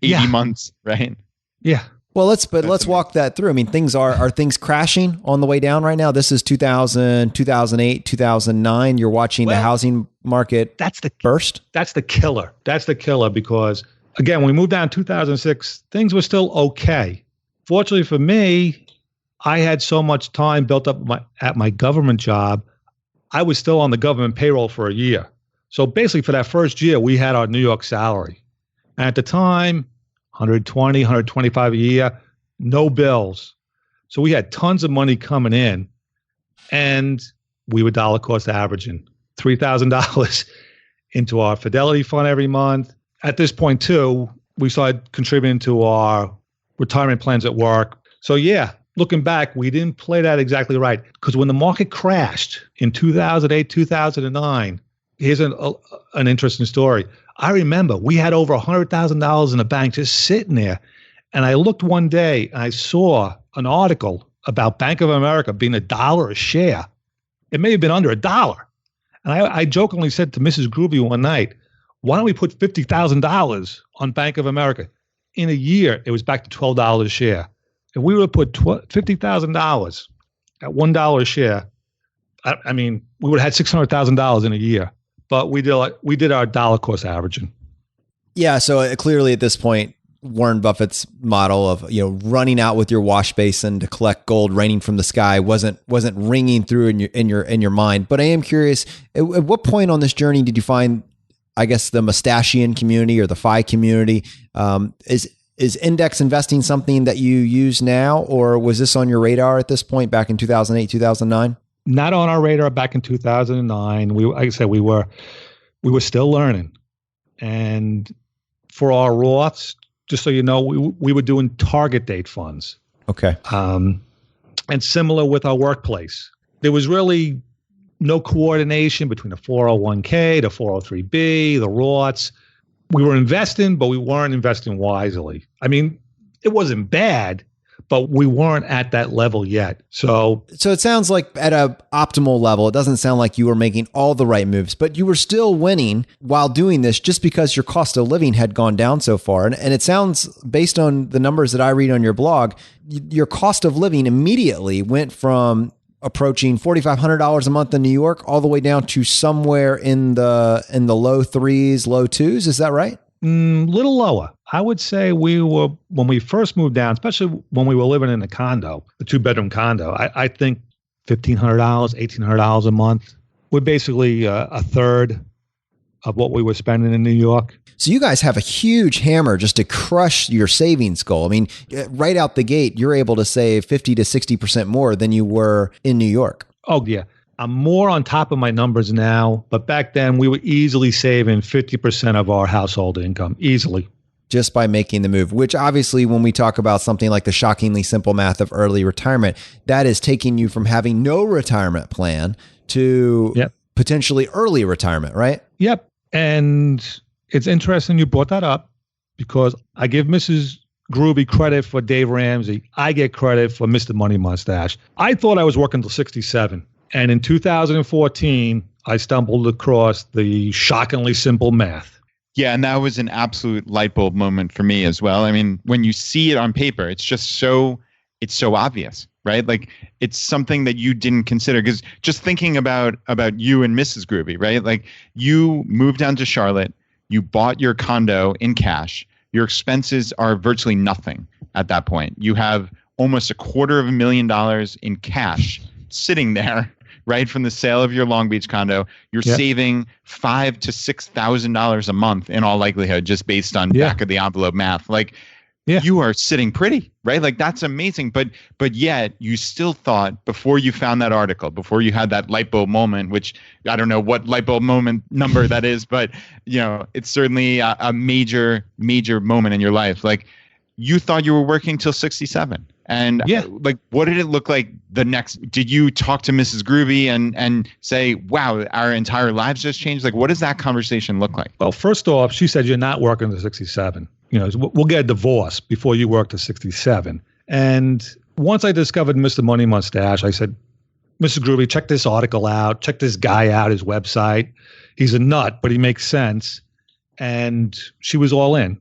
80 months, right? Yeah. Well, let's walk that through. I mean, are things crashing on the way down right now? This is 2000, 2008, 2009. You're watching the housing market burst. That's the killer. That's the killer because, again, when we moved down in 2006, things were still okay. Fortunately for me, I had so much time built up at my government job. I was still on the government payroll for a year. So basically for that first year, we had our New York salary. And at the time, 120, 125 a year, no bills. So we had tons of money coming in and we were dollar cost averaging $3,000 into our Fidelity fund every month. At this point too, we started contributing to our retirement plans at work. So yeah, looking back, we didn't play that exactly right because when the market crashed in 2008, 2009, here's an interesting story. I remember we had over $100,000 in the bank just sitting there. And I looked one day and I saw an article about Bank of America being $1 a share. It may have been under $1. And I jokingly said to Mrs. Groovy one night, why don't we put $50,000 on Bank of America? In a year, it was back to $12 a share. If we would put $50,000 at $1 a share, I mean, we would have had $600,000 in a year. But we did our dollar cost averaging. Yeah. So clearly at this point, Warren Buffett's model of running out with your wash basin to collect gold raining from the sky wasn't ringing through in your mind. But I am curious, at what point on this journey did you find, I guess, the mustachian community or the FI community? Is index investing something that you use now, or was this on your radar at this point back in 2008, 2009? Not on our radar back in 2009. Like I said, we were still learning. And for our Roths, just so you know, we were doing target date funds. Okay. And similar with our workplace. There was really no coordination between the 401k, the 403b, the Roths. We were investing, but we weren't investing wisely. I mean, it wasn't bad, but we weren't at that level yet. So it sounds like at an optimal level, it doesn't sound like you were making all the right moves, but you were still winning while doing this just because your cost of living had gone down so far. And it sounds, based on the numbers that I read on your blog, your cost of living immediately went from approaching $4,500 a month in New York all the way down to somewhere in the low threes, low twos. Is that right? Little lower. I would say when we first moved down, especially when we were living in a condo, the 2-bedroom condo, I think $1,500, $1,800 a month. We're basically a third of what we were spending in New York. So you guys have a huge hammer just to crush your savings goal. I mean, right out the gate, you're able to save 50 to 60% more than you were in New York. Oh, yeah. I'm more on top of my numbers now, but back then we were easily saving 50% of our household income, easily. Just by making the move, which obviously when we talk about something like the shockingly simple math of early retirement, that is taking you from having no retirement plan to potentially early retirement, right? Yep. And it's interesting you brought that up because I give Mrs. Groovy credit for Dave Ramsey. I get credit for Mr. Money Mustache. I thought I was working till 67. And in 2014, I stumbled across the shockingly simple math. Yeah, and that was an absolute light bulb moment for me as well. I mean, when you see it on paper, it's so obvious, right? Like it's something that you didn't consider, because just thinking about you and Mrs. Groovy, right? Like you moved down to Charlotte, you bought your condo in cash, your expenses are virtually nothing at that point. You have almost $250,000 in cash sitting there, right? From the sale of your Long Beach condo, you're saving $5,000 to $6,000 a month in all likelihood, just based on back of the envelope math. Like, you are sitting pretty, right? Like, that's amazing. But yet you still thought, before you found that article, before you had that light bulb moment, which I don't know what light bulb moment number that is, but it's certainly a major, major moment in your life. Like, you thought you were working till 67. And like, what did it look like the next? Did you talk to Mrs. Groovy and say, wow, our entire lives just changed? Like, what does that conversation look like? Well, first off, she said, you're not working to 67. We'll get a divorce before you work to 67. And once I discovered Mr. Money Mustache, I said, Mrs. Groovy, check this article out. Check this guy out, his website. He's a nut, but he makes sense. And she was all in.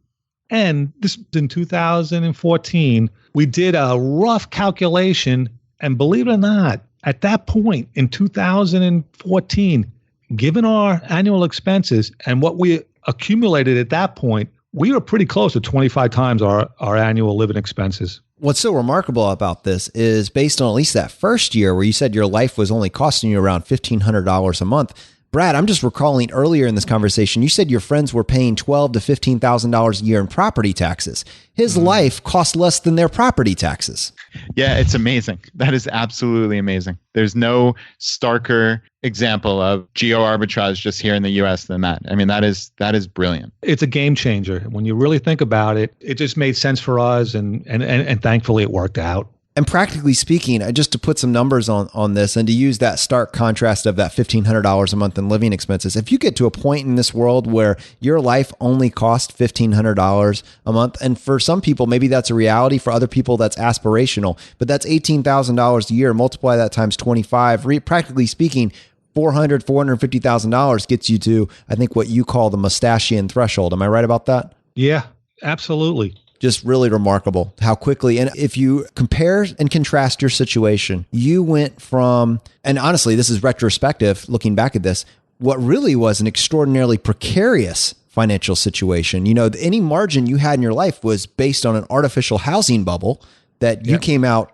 And this in 2014, we did a rough calculation. And believe it or not, at that point in 2014, given our annual expenses and what we accumulated at that point, we were pretty close to 25 times our annual living expenses. What's so remarkable about this is, based on at least that first year where you said your life was only costing you around $1,500 a month. Brad, I'm just recalling earlier in this conversation, you said your friends were paying $12,000 to $15,000 a year in property taxes. His life cost less than their property taxes. Yeah, it's amazing. That is absolutely amazing. There's no starker example of geo-arbitrage just here in the US than that. I mean, that is brilliant. It's a game changer. When you really think about it, it just made sense for us, and thankfully it worked out. And practically speaking, just to put some numbers on this and to use that stark contrast of that $1,500 a month in living expenses, if you get to a point in this world where your life only costs $1,500 a month, and for some people, maybe that's a reality. For other people, that's aspirational, but that's $18,000 a year. Multiply that times 25. Practically speaking, $450,000 gets you to, I think, what you call the mustachian threshold. Am I right about that? Yeah, absolutely. Just really remarkable how quickly. And if you compare and contrast your situation, you went from, and honestly, this is retrospective, looking back at this, what really was an extraordinarily precarious financial situation. Any margin you had in your life was based on an artificial housing bubble that you came out,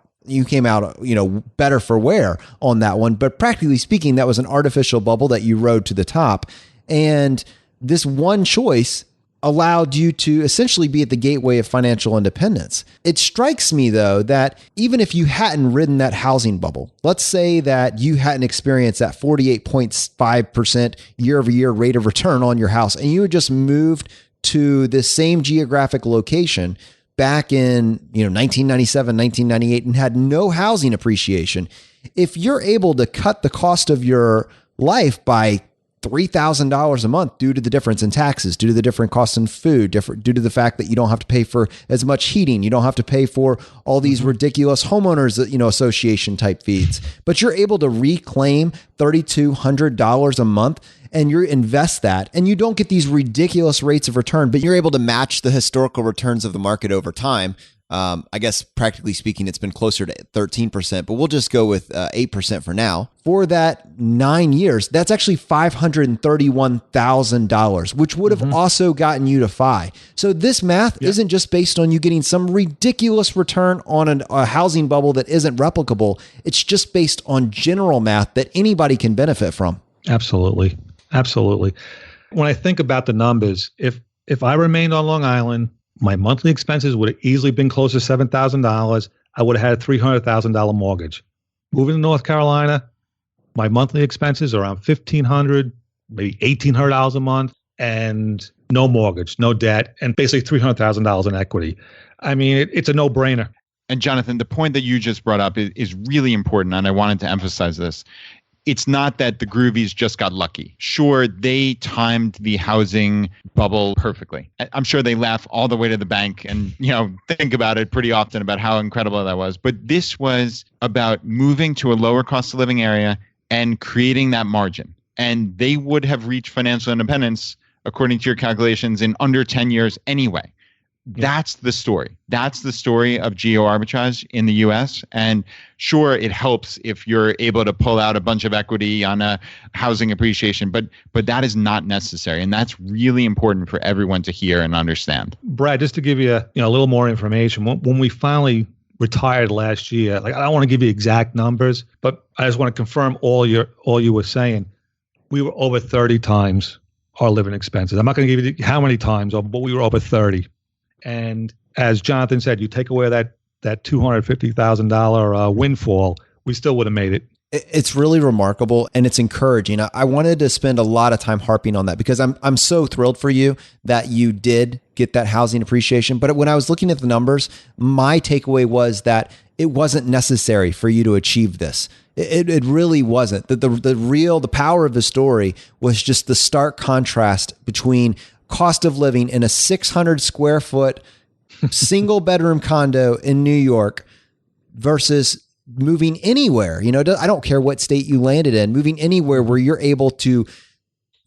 better for wear on that one. But practically speaking, that was an artificial bubble that you rode to the top. And this one choice allowed you to essentially be at the gateway of financial independence. It strikes me, though, that even if you hadn't ridden that housing bubble, let's say that you hadn't experienced that 48.5% year-over-year rate of return on your house, and you had just moved to this same geographic location back in 1997, 1998, and had no housing appreciation, if you're able to cut the cost of your life by $3,000 a month due to the difference in taxes, due to the different costs in food, due to the fact that you don't have to pay for as much heating, you don't have to pay for all these ridiculous homeowners, association type fees, but you're able to reclaim $3,200 a month and you invest that, and you don't get these ridiculous rates of return, but you're able to match the historical returns of the market over time. I guess practically speaking, it's been closer to 13%, but we'll just go with 8% for now. For that 9 years, that's actually $531,000, which would have also gotten you to FI. So this math isn't just based on you getting some ridiculous return on a housing bubble that isn't replicable. It's just based on general math that anybody can benefit from. Absolutely. Absolutely. When I think about the numbers, if I remained on Long Island, my monthly expenses would have easily been close to $7,000. I would have had a $300,000 mortgage. Moving to North Carolina, my monthly expenses are around $1,500, maybe $1,800 a month, and no mortgage, no debt, and basically $300,000 in equity. I mean, it's a no-brainer. And Jonathan, the point that you just brought up is really important, and I wanted to emphasize this. It's not that the Groovies just got lucky. Sure, they timed the housing bubble perfectly. I'm sure they laugh all the way to the bank and, think about it pretty often about how incredible that was. But this was about moving to a lower cost of living area and creating that margin. And they would have reached financial independence, according to your calculations, in under 10 years anyway. That's the story. That's the story of geo-arbitrage in the US. And sure, it helps if you're able to pull out a bunch of equity on a housing appreciation, but that is not necessary. And that's really important for everyone to hear and understand. Brad, just to give you a little more information, when we finally retired last year, like I don't want to give you exact numbers, but I just want to confirm all you were saying. We were over 30 times our living expenses. I'm not going to give you how many times, but we were over 30. And as Jonathan said, you take away that $250,000 windfall, we still would have made it. It's really remarkable and it's encouraging. I wanted to spend a lot of time harping on that because I'm so thrilled for you that you did get that housing appreciation. But when I was looking at the numbers, my takeaway was that it wasn't necessary for you to achieve this. It really wasn't. The power of the story was just the stark contrast between cost of living in a 600 square foot single bedroom condo in New York versus moving anywhere. I don't care what state you landed in, moving anywhere where you're able to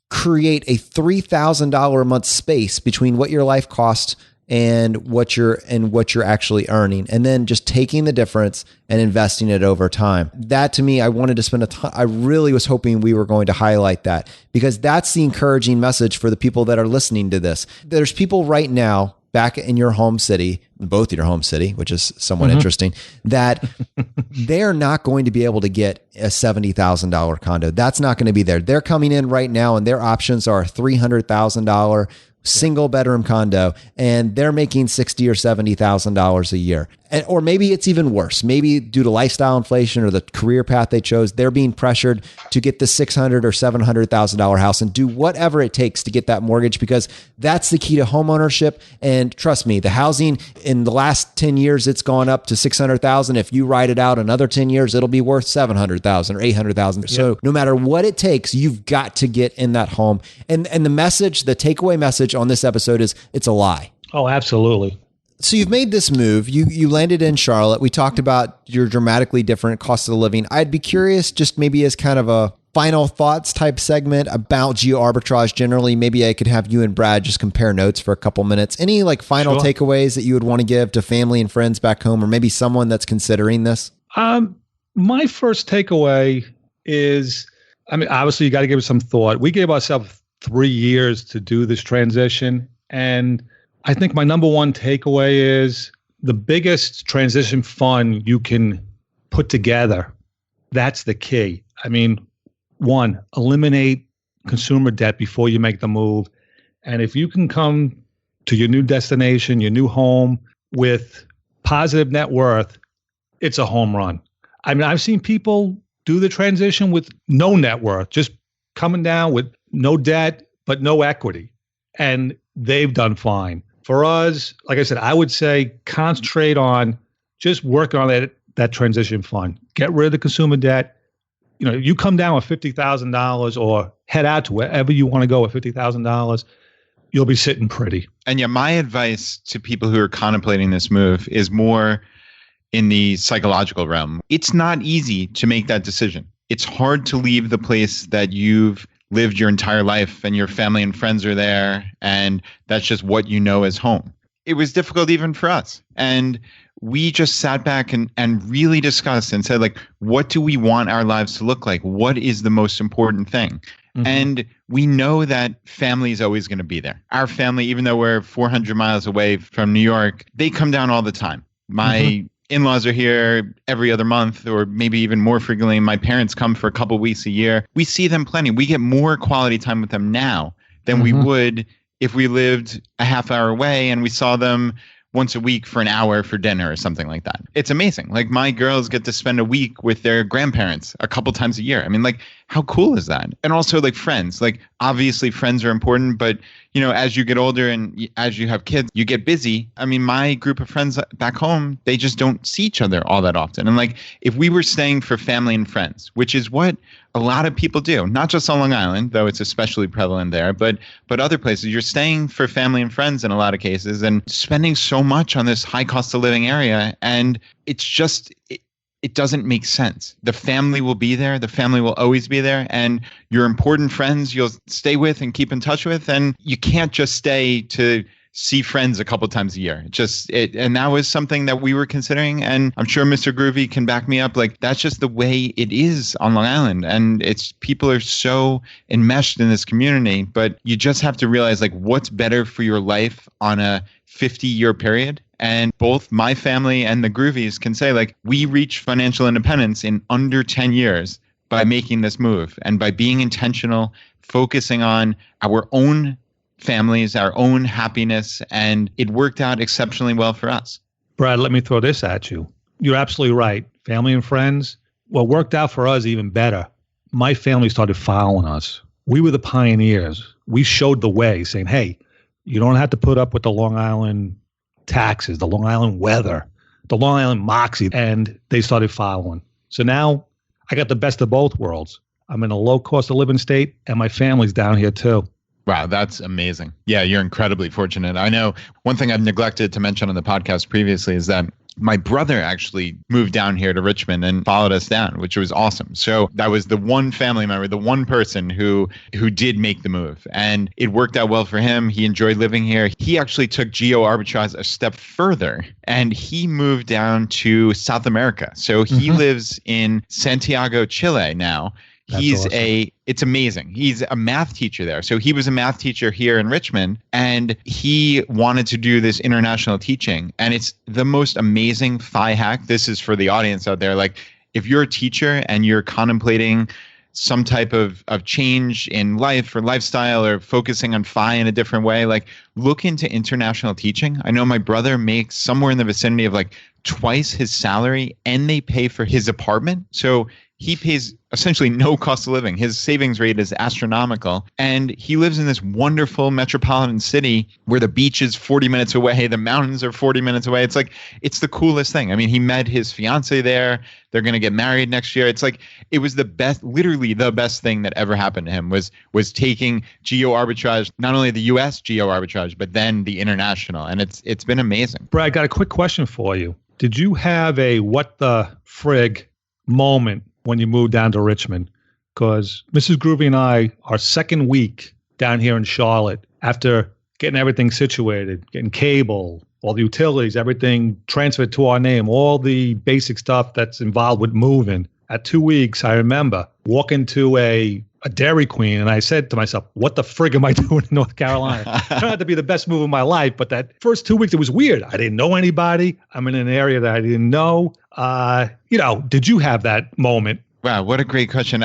create a $3,000 a month space between what your life costs and what you're actually earning, and then just taking the difference and investing it over time. That to me, I wanted to spend I really was hoping we were going to highlight that because that's the encouraging message for the people that are listening to this. There's people right now back in your home city, both your home city, which is somewhat interesting, that they're not going to be able to get a $70,000 condo. That's not going to be there. They're coming in right now and their options are a $300,000 single bedroom condo, and they're making $60,000 or $70,000 a year. Or maybe it's even worse. Maybe due to lifestyle inflation or the career path they chose, they're being pressured to get the $600,000 or $700,000 house and do whatever it takes to get that mortgage, because that's the key to home ownership. And trust me, the housing in the last 10 years, it's gone up to $600,000. If you ride it out another 10 years, it'll be worth $700,000 or $800,000. Yep. So no matter what it takes, you've got to get in that home. And the message, the takeaway message on this episode is it's a lie. Oh, absolutely. So you've made this move. You landed in Charlotte. We talked about your dramatically different cost of living. I'd be curious, just maybe as kind of a final thoughts type segment about Geo-Arbitrage generally. Maybe I could have you and Brad just compare notes for a couple minutes. Any final takeaways that you would want to give to family and friends back home, or maybe someone that's considering this? My first takeaway is, obviously you got to give it some thought. We gave ourselves 3 years to do this transition, and I think my number one takeaway is the biggest transition fund you can put together. That's the key. One, eliminate consumer debt before you make the move. And if you can come to your new destination, your new home with positive net worth, it's a home run. I've seen people do the transition with no net worth, just coming down with no debt, but no equity. And they've done fine. For us, like I said, I would say concentrate on just working on that transition fund. Get rid of the consumer debt. You come down with $50,000 or head out to wherever you want to go with $50,000, you'll be sitting pretty. And yeah, my advice to people who are contemplating this move is more in the psychological realm. It's not easy to make that decision. It's hard to leave the place that you've lived your entire life and your family and friends are there, and that's just what you know as home. It was difficult even for us. And we just sat back and really discussed and said, what do we want our lives to look like? What is the most important thing? Mm-hmm. And we know that family is always going to be there. Our family, even though we're 400 miles away from New York, they come down all the time. My in-laws are here every other month, or maybe even more frequently. My parents come for a couple weeks a year. We see them plenty. We get more quality time with them now than we would if we lived a half hour away and we saw them once a week for an hour for dinner or something like that. It's amazing. My girls get to spend a week with their grandparents a couple times a year. How cool is that? And also friends. Obviously friends are important, but as you get older and as you have kids, you get busy. My group of friends back home, they just don't see each other all that often. And if we were staying for family and friends, which is what a lot of people do, not just on Long Island, though it's especially prevalent there, but other places, you're staying for family and friends in a lot of cases and spending so much on this high cost of living area. And it's just, it doesn't make sense. The family will be there. The family will always be there. And your important friends you'll stay with and keep in touch with. And you can't just stay to see friends a couple times a year. And that was something that we were considering. And I'm sure Mr. Groovy can back me up. That's just the way it is on Long Island. And people are so enmeshed in this community, but you just have to realize what's better for your life on a 50-year period. And both my family and the Groovies can say, like, we reached financial independence in under 10 years by making this move and by being intentional, focusing on our own families, our own happiness, and it worked out exceptionally well for us. Brad, let me throw this at you. You're absolutely right. Family and friends, what worked out for us even better. My family started following us. We were the pioneers. We showed the way, saying, hey, you don't have to put up with the Long Island taxes, the Long Island weather, the Long Island moxie, and they started following. So now I got the best of both worlds. I'm in a low cost of living state, and my family's down here too. Wow, that's amazing. Yeah, you're incredibly fortunate. I know one thing I've neglected to mention on the podcast previously is that my brother actually moved down here to Richmond and followed us down, which was awesome. So that was the one family member, the one person who did make the move. And it worked out well for him. He enjoyed living here. He actually took Geo-Arbitrage a step further and he moved down to South America. So he lives in Santiago, Chile now. That's awesome. It's amazing. He's a math teacher there. So he was a math teacher here in Richmond and he wanted to do this international teaching. And it's the most amazing FI hack. This is for the audience out there. Like if you're a teacher and you're contemplating some type of change in life or lifestyle or focusing on FI in a different way, like look into international teaching. I know my brother makes somewhere in the vicinity of like twice his salary and they pay for his apartment. So he pays essentially no cost of living. His savings rate is astronomical. And he lives in this wonderful metropolitan city where the beach is 40 minutes away. The mountains are 40 minutes away. It's the coolest thing. I mean, he met his fiance there. They're going to get married next year. It's like, it was the best, literally the best thing that ever happened to him was taking Geo-Arbitrage, not only the US Geo-Arbitrage, but then the international. And it's been amazing. Brad, I got a quick question for you. Did you have a what the frig moment when you moved down to Richmond? Because Mrs. Groovy and I, our second week down here in Charlotte, after getting everything situated, getting cable, all the utilities, everything transferred to our name, all the basic stuff that's involved with moving. At 2 weeks, I remember walking to a Dairy Queen, and I said to myself, what the frig am I doing in North Carolina? It turned out to be the best move of my life, but that first 2 weeks, it was weird. I didn't know anybody. I'm in an area that I didn't know. Did you have that moment? Wow, what a great question.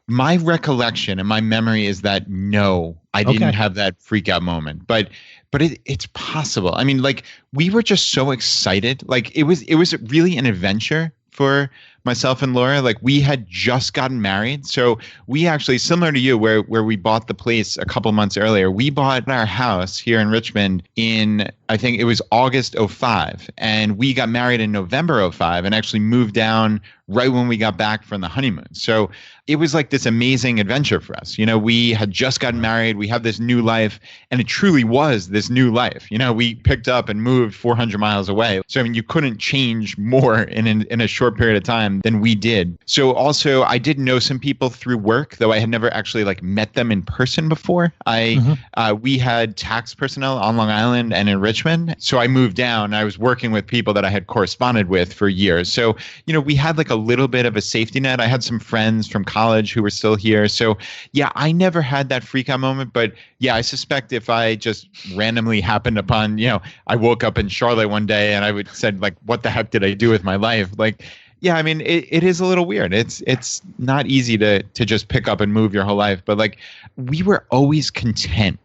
My recollection and my memory is that no, I didn't have that freak out moment, but it's possible. I mean, like we were just so excited. Like it was really an adventure for myself and Laura. Like we had just gotten married. So we actually, similar to you, where we bought the place a couple months earlier, we bought our house here in Richmond in, I think it was August 2005. And we got married in November 2005 and actually moved down right when we got back from the honeymoon. So it was like this amazing adventure for us. You know, we had just gotten married. We have this new life. And it truly was this new life. You know, we picked up and moved 400 miles away. So, I mean, you couldn't change more in a short period of time than we did. So also, I did know some people through work, though I had never actually like met them in person before. We had tax personnel on Long Island and in Richmond. So I moved down. I was working with people that I had corresponded with for years. So, you know, we had like a little bit of a safety net. I had some friends from college who were still here. So yeah, I never had that freak out moment, but yeah, I suspect if I just randomly happened upon, you know, I woke up in Charlotte one day and I would said like, what the heck did I do with my life? Like, yeah, I mean, it is a little weird. It's not easy to just pick up and move your whole life, but like we were always content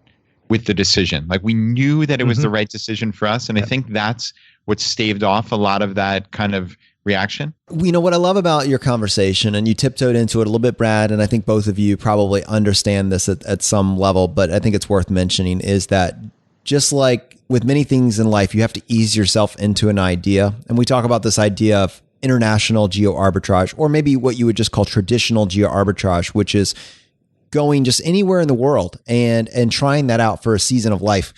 with the decision. Like we knew that it was the right decision for us. And I think that's what staved off a lot of that kind of reaction. You know, what I love about your conversation, and you tiptoed into it a little bit, Brad, and I think both of you probably understand this at some level, but I think it's worth mentioning, is that just like with many things in life, you have to ease yourself into an idea. And we talk about this idea of international geo-arbitrage, or maybe what you would just call traditional geo-arbitrage, which is going just anywhere in the world and trying that out for a season of life.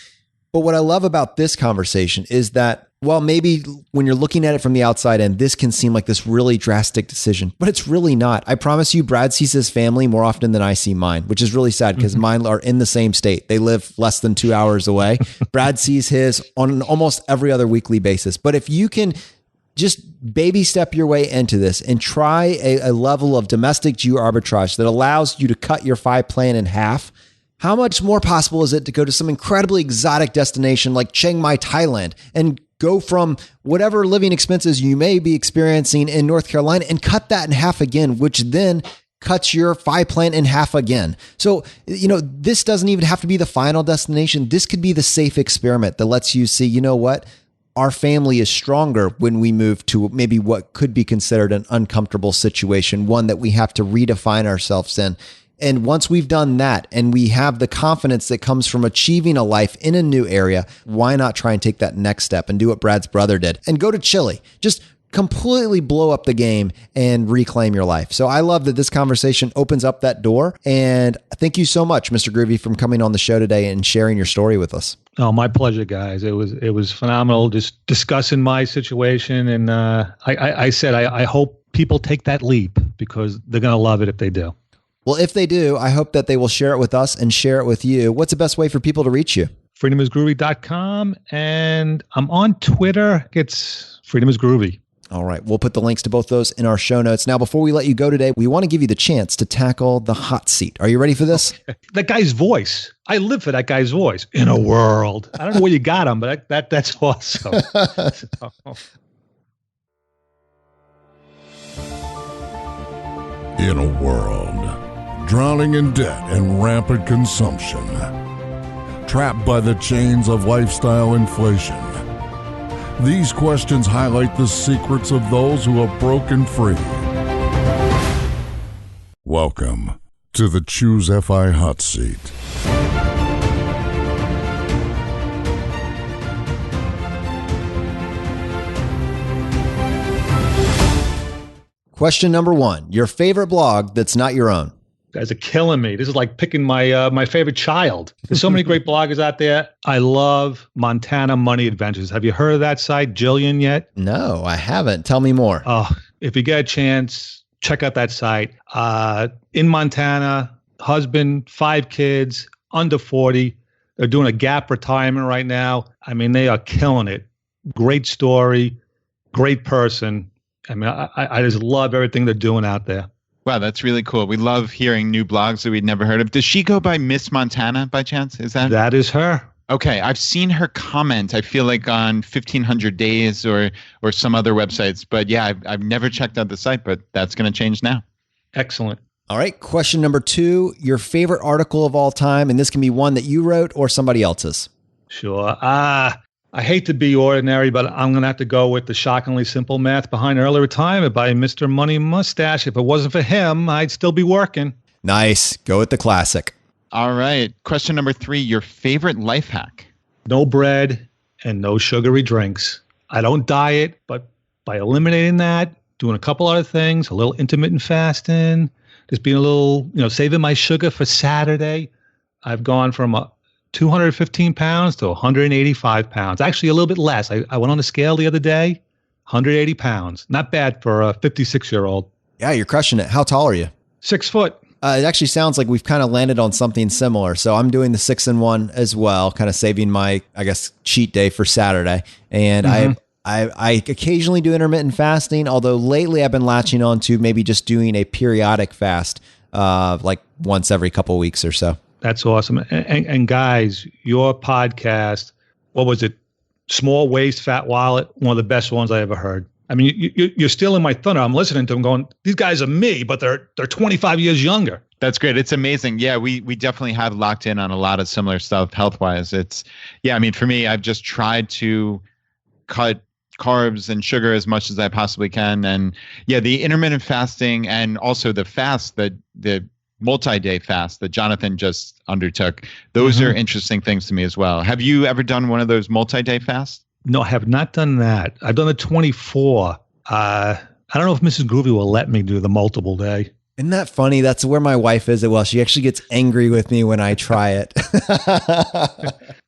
But what I love about this conversation is that, well, maybe when you're looking at it from the outside in, this can seem like this really drastic decision, but it's really not. I promise you, Brad sees his family more often than I see mine, which is really sad because mine are in the same state. They live less than 2 hours away. Brad sees his on almost every other weekly basis. But if you can just baby step your way into this and try a level of domestic geo-arbitrage that allows you to cut your FI plan in half, how much more possible is it to go to some incredibly exotic destination like Chiang Mai, Thailand, and go from whatever living expenses you may be experiencing in North Carolina and cut that in half again, which then cuts your FI plan in half again. So, this doesn't even have to be the final destination. This could be the safe experiment that lets you see, what? Our family is stronger when we move to maybe what could be considered an uncomfortable situation, one that we have to redefine ourselves in. And once we've done that and we have the confidence that comes from achieving a life in a new area, why not try and take that next step and do what Brad's brother did and go to Chile? Just completely blow up the game and reclaim your life. So I love that this conversation opens up that door. And thank you so much, Mr. Groovy, for coming on the show today and sharing your story with us. Oh, my pleasure, guys. It was phenomenal just discussing my situation. And I said, I hope people take that leap because they're going to love it if they do. Well, if they do, I hope that they will share it with us and share it with you. What's the best way for people to reach you? freedomisgroovy.com. And I'm on Twitter. It's Freedom is Groovy. All right. We'll put the links to both those in our show notes. Now, before we let you go today, we want to give you the chance to tackle the hot seat. Are you ready for this? Okay. That guy's voice. I live for that guy's voice. In a world. I don't know where you got him, but that's awesome. In a world drowning in debt and rampant consumption, trapped by the chains of lifestyle inflation, these questions highlight the secrets of those who have broken free. Welcome to the ChooseFI Hot Seat. Question number 1, your favorite blog that's not your own. You guys are killing me. This is like picking my favorite child. There's so many great bloggers out there. I love Montana Money Adventures. Have you heard of that site, Jillian, yet? No, I haven't. Tell me more. Oh, if you get a chance, check out that site. In Montana, husband, 5 kids, under 40. They're doing a gap retirement right now. I mean, they are killing it. Great story, great person. I mean, I just love everything they're doing out there. Wow, that's really cool. We love hearing new blogs that we'd never heard of. Does she go by Miss Montana by chance? That is her. Okay, I've seen her comment. I feel like on 1500 Days or some other websites. But yeah, I've never checked out the site, but that's going to change now. Excellent. All right, question number 2, your favorite article of all time, and this can be one that you wrote or somebody else's. Sure. I hate to be ordinary, but I'm going to have to go with the shockingly simple math behind early retirement by Mr. Money Mustache. If it wasn't for him, I'd still be working. Nice. Go with the classic. All right. Question number 3, your favorite life hack. No bread and no sugary drinks. I don't diet, but by eliminating that, doing a couple other things, a little intermittent fasting, just being a little, saving my sugar for Saturday, I've gone from 215 pounds to 185 pounds. Actually, a little bit less. I went on the scale the other day, 180 pounds. Not bad for a 56-year-old. Yeah, you're crushing it. How tall are you? 6 foot. It actually sounds like we've kind of landed on something similar. So I'm doing the 6-in-1 as well, kind of saving my, cheat day for Saturday. And I occasionally do intermittent fasting, although lately I've been latching on to maybe just doing a periodic fast, like once every couple of weeks or so. That's awesome. And guys, your podcast, what was it? Small Waist, Fat Wallet, one of the best ones I ever heard. I mean, you're stealing my thunder. I'm listening to them going, these guys are me, but they're 25 years younger. That's great. It's amazing. Yeah, we definitely have locked in on a lot of similar stuff health-wise. For me, I've just tried to cut carbs and sugar as much as I possibly can. And yeah, the intermittent fasting and also the fast, the multi-day fast that Jonathan just undertook. Those are interesting things to me as well. Have you ever done one of those multi-day fasts? No, I have not done that. I've done the 24. I don't know if Mrs. Groovy will let me do the multiple day. Isn't that funny? That's where my wife is. Well, she actually gets angry with me when I try it.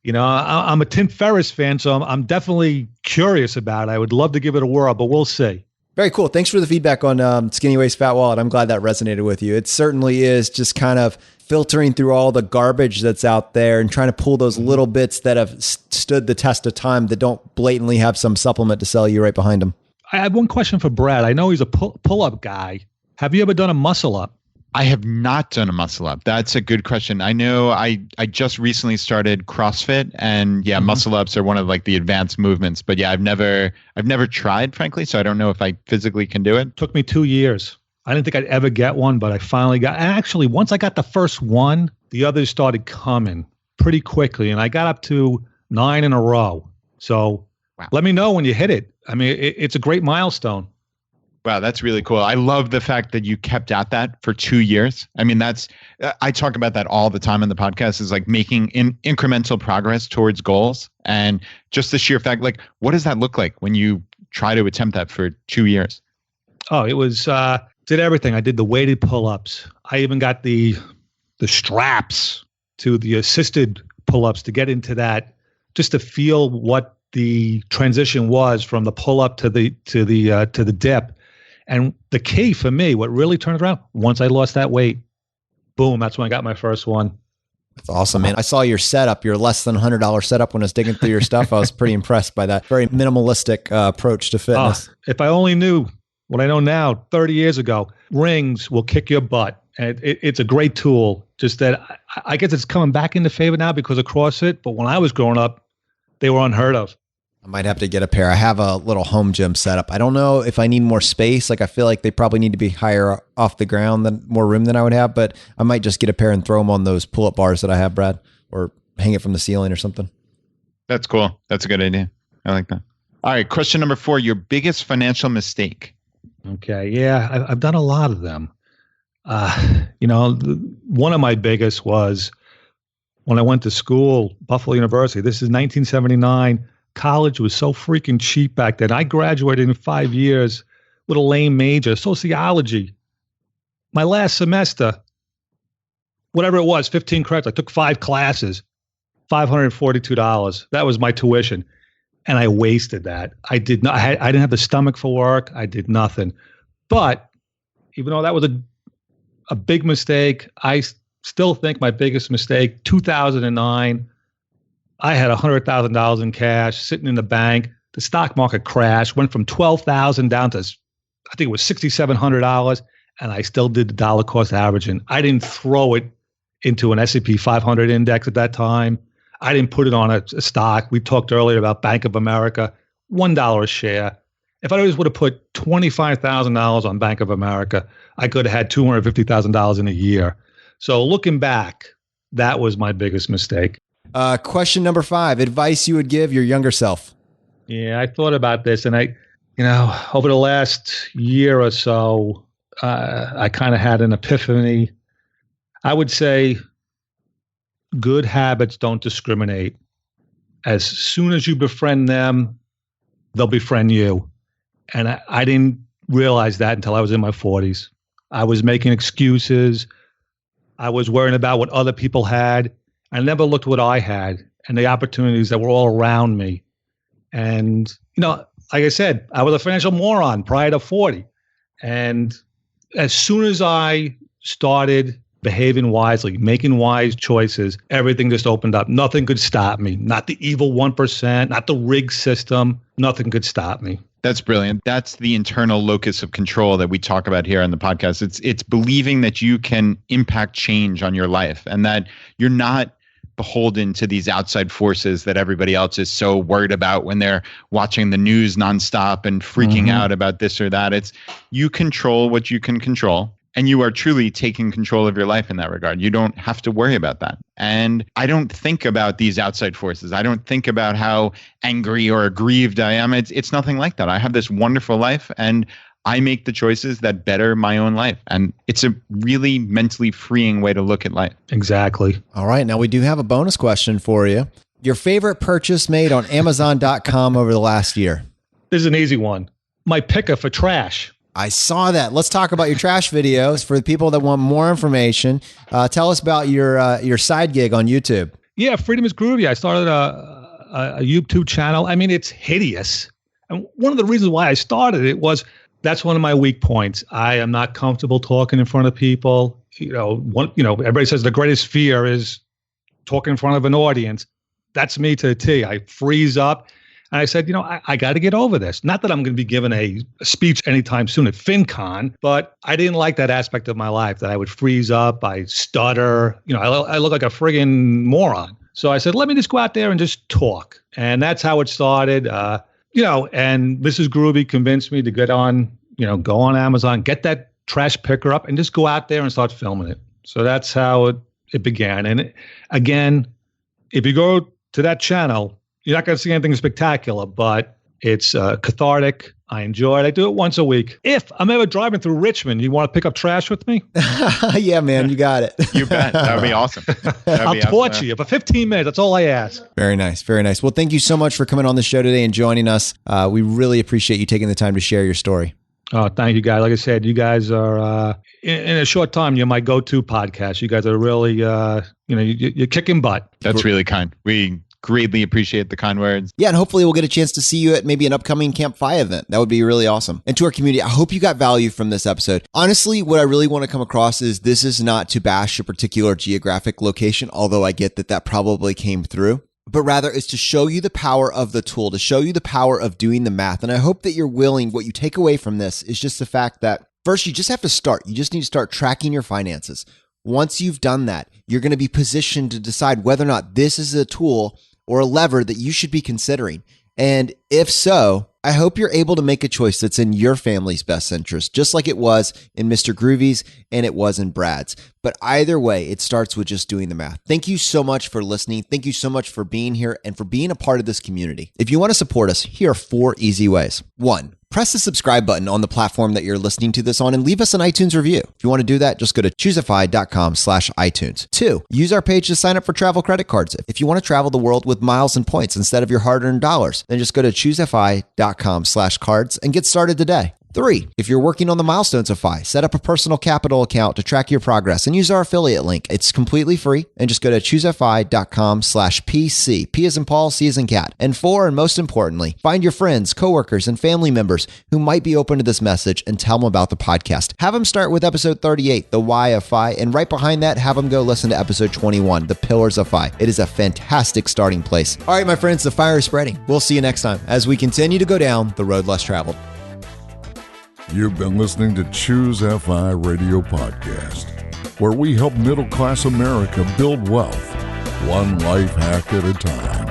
I'm a Tim Ferriss fan, so I'm definitely curious about it. I would love to give it a whirl, but we'll see. Very cool. Thanks for the feedback on Skinny Waist Fat Wallet. I'm glad that resonated with you. It certainly is just kind of filtering through all the garbage that's out there and trying to pull those little bits that have stood the test of time that don't blatantly have some supplement to sell you right behind them. I have one question for Brad. I know he's a pull-up guy. Have you ever done a muscle up? I have not done a muscle up. That's a good question. I know I just recently started CrossFit, and muscle ups are one of like the advanced movements. But yeah, I've never tried, frankly, so I don't know if I physically can do it. Took me 2 years. I didn't think I'd ever get one, but I finally got. And actually, once I got the first one, the others started coming pretty quickly, and I got up to 9 in a row. So Let me know when you hit it. I mean, it's a great milestone. Wow, that's really cool. I love the fact that you kept at that for 2 years. I mean, I talk about that all the time in the podcast, is like making incremental progress towards goals. And just the sheer fact, like, what does that look like when you try to attempt that for 2 years? Oh, it was, did everything. I did the weighted pull-ups. I even got the straps to the assisted pull-ups to get into that, just to feel what the transition was from the pull-up to the dip. And the key for me, what really turned around, once I lost that weight, boom, that's when I got my first one. That's awesome, man. I saw your setup, your less than $100 setup when I was digging through your stuff. I was pretty impressed by that. Very minimalistic approach to fitness. If I only knew what I know now 30 years ago, rings will kick your butt. And it's a great tool. Just that I guess it's coming back into favor now because of CrossFit. But when I was growing up, they were unheard of. I might have to get a pair. I have a little home gym setup. I don't know if I need more space. Like, I feel like they probably need to be higher off the ground, than more room than I would have, but I might just get a pair and throw them on those pull-up bars that I have, Brad, or hang it from the ceiling or something. That's cool. That's a good idea. I like that. All right. Question number 4, your biggest financial mistake. Okay. Yeah. I've done a lot of them. One of my biggest was when I went to school, Buffalo University. This is 1979. College was so freaking cheap back then. I graduated in 5 years with a lame major, sociology. My last semester, whatever it was, 15 credits, I took 5 classes, $542. That was my tuition. And I wasted that. I didn't have the stomach for work. I did nothing. But even though that was a big mistake, I still think my biggest mistake, 2009, I had $100,000 in cash sitting in the bank. The stock market crashed, went from $12,000 down to, I think it was $6,700, and I still did the dollar cost averaging. I didn't throw it into an S&P 500 index at that time. I didn't put it on a stock. We talked earlier about Bank of America, $1 a share. If I always would have put $25,000 on Bank of America, I could have had $250,000 in a year. So looking back, that was my biggest mistake. Question number 5, advice you would give your younger self. Yeah, I thought about this, and over the last year or so, I kind of had an epiphany. I would say good habits don't discriminate. As soon as you befriend them, they'll befriend you. And I didn't realize that until I was in my 40s. I was making excuses. I was worrying about what other people had. I never looked what I had and the opportunities that were all around me. And, like I said, I was a financial moron prior to 40. And as soon as I started behaving wisely, making wise choices, everything just opened up. Nothing could stop me. Not the evil 1%, not the rigged system. Nothing could stop me. That's brilliant. That's the internal locus of control that we talk about here on the podcast. It's believing that you can impact change on your life and that you're not beholden to these outside forces that everybody else is so worried about when they're watching the news nonstop and freaking out about this or that. It's you control what you can control. And you are truly taking control of your life in that regard. You don't have to worry about that. And I don't think about these outside forces. I don't think about how angry or aggrieved I am. It's nothing like that. I have this wonderful life and I make the choices that better my own life. And it's a really mentally freeing way to look at life. Exactly. All right. Now we do have a bonus question for you. Your favorite purchase made on Amazon.com over the last year? This is an easy one. My picker for trash. I saw that. Let's talk about your trash videos for the people that want more information. Tell us about your side gig on YouTube. Yeah, Freedom is Groovy. I started a YouTube channel. I mean, it's hideous. And one of the reasons why I started it was that's one of my weak points. I am not comfortable talking in front of people. Everybody says the greatest fear is talking in front of an audience. That's me to a T. I freeze up. And I said, I got to get over this. Not that I'm going to be giving a speech anytime soon at FinCon, but I didn't like that aspect of my life, that I would freeze up, I stutter, I look like a friggin' moron. So I said, let me just go out there and just talk. And that's how it started. And Mrs. Groovy convinced me to get on, go on Amazon, get that trash picker up and just go out there and start filming it. So that's how it began. And again, if you go to that channel, you're not going to see anything spectacular, but it's cathartic. I enjoy it. I do it once a week. If I'm ever driving through Richmond, you want to pick up trash with me? Yeah, man, you got it. You bet. That would be awesome. I'll torture you for 15 minutes. That's all I ask. Very nice. Very nice. Well, thank you so much for coming on the show today and joining us. We really appreciate you taking the time to share your story. Oh, thank you, guys. Like I said, you guys are, in a short time, you're my go-to podcast. You guys are really, you're kicking butt. That's really kind. We greatly appreciate the kind words. Yeah, and hopefully we'll get a chance to see you at maybe an upcoming Camp FI event. That would be really awesome. And to our community, I hope you got value from this episode. Honestly, what I really want to come across is this is not to bash a particular geographic location, although I get that probably came through. But rather it's to show you the power of the tool, to show you the power of doing the math. And I hope that you're willing, what you take away from this is just the fact that first, you just have to start. You just need to start tracking your finances. Once you've done that, you're going to be positioned to decide whether or not this is a tool or a lever that you should be considering. And if so, I hope you're able to make a choice that's in your family's best interest, just like it was in Mr. Groovy's and it was in Brad's. But either way, it starts with just doing the math. Thank you so much for listening. Thank you so much for being here and for being a part of this community. If you want to support us, here are 4 easy ways. 1, press the subscribe button on the platform that you're listening to this on and leave us an iTunes review. If you want to do that, just go to ChooseFI.com/iTunes. 2, use our page to sign up for travel credit cards. If you want to travel the world with miles and points instead of your hard-earned dollars, then just go to ChooseFI.com/cards and get started today. 3, if you're working on the milestones of FI, set up a personal capital account to track your progress and use our affiliate link. It's completely free and just go to ChooseFI.com/PC. P as in Paul, C as in cat. And 4, and most importantly, find your friends, coworkers, and family members who might be open to this message and tell them about the podcast. Have them start with episode 38, The Why of FI, and right behind that, have them go listen to episode 21, The Pillars of FI. It is a fantastic starting place. All right, my friends, the fire is spreading. We'll see you next time as we continue to go down the road less traveled. You've been listening to ChooseFI Radio Podcast, where we help middle-class America build wealth, one life hack at a time.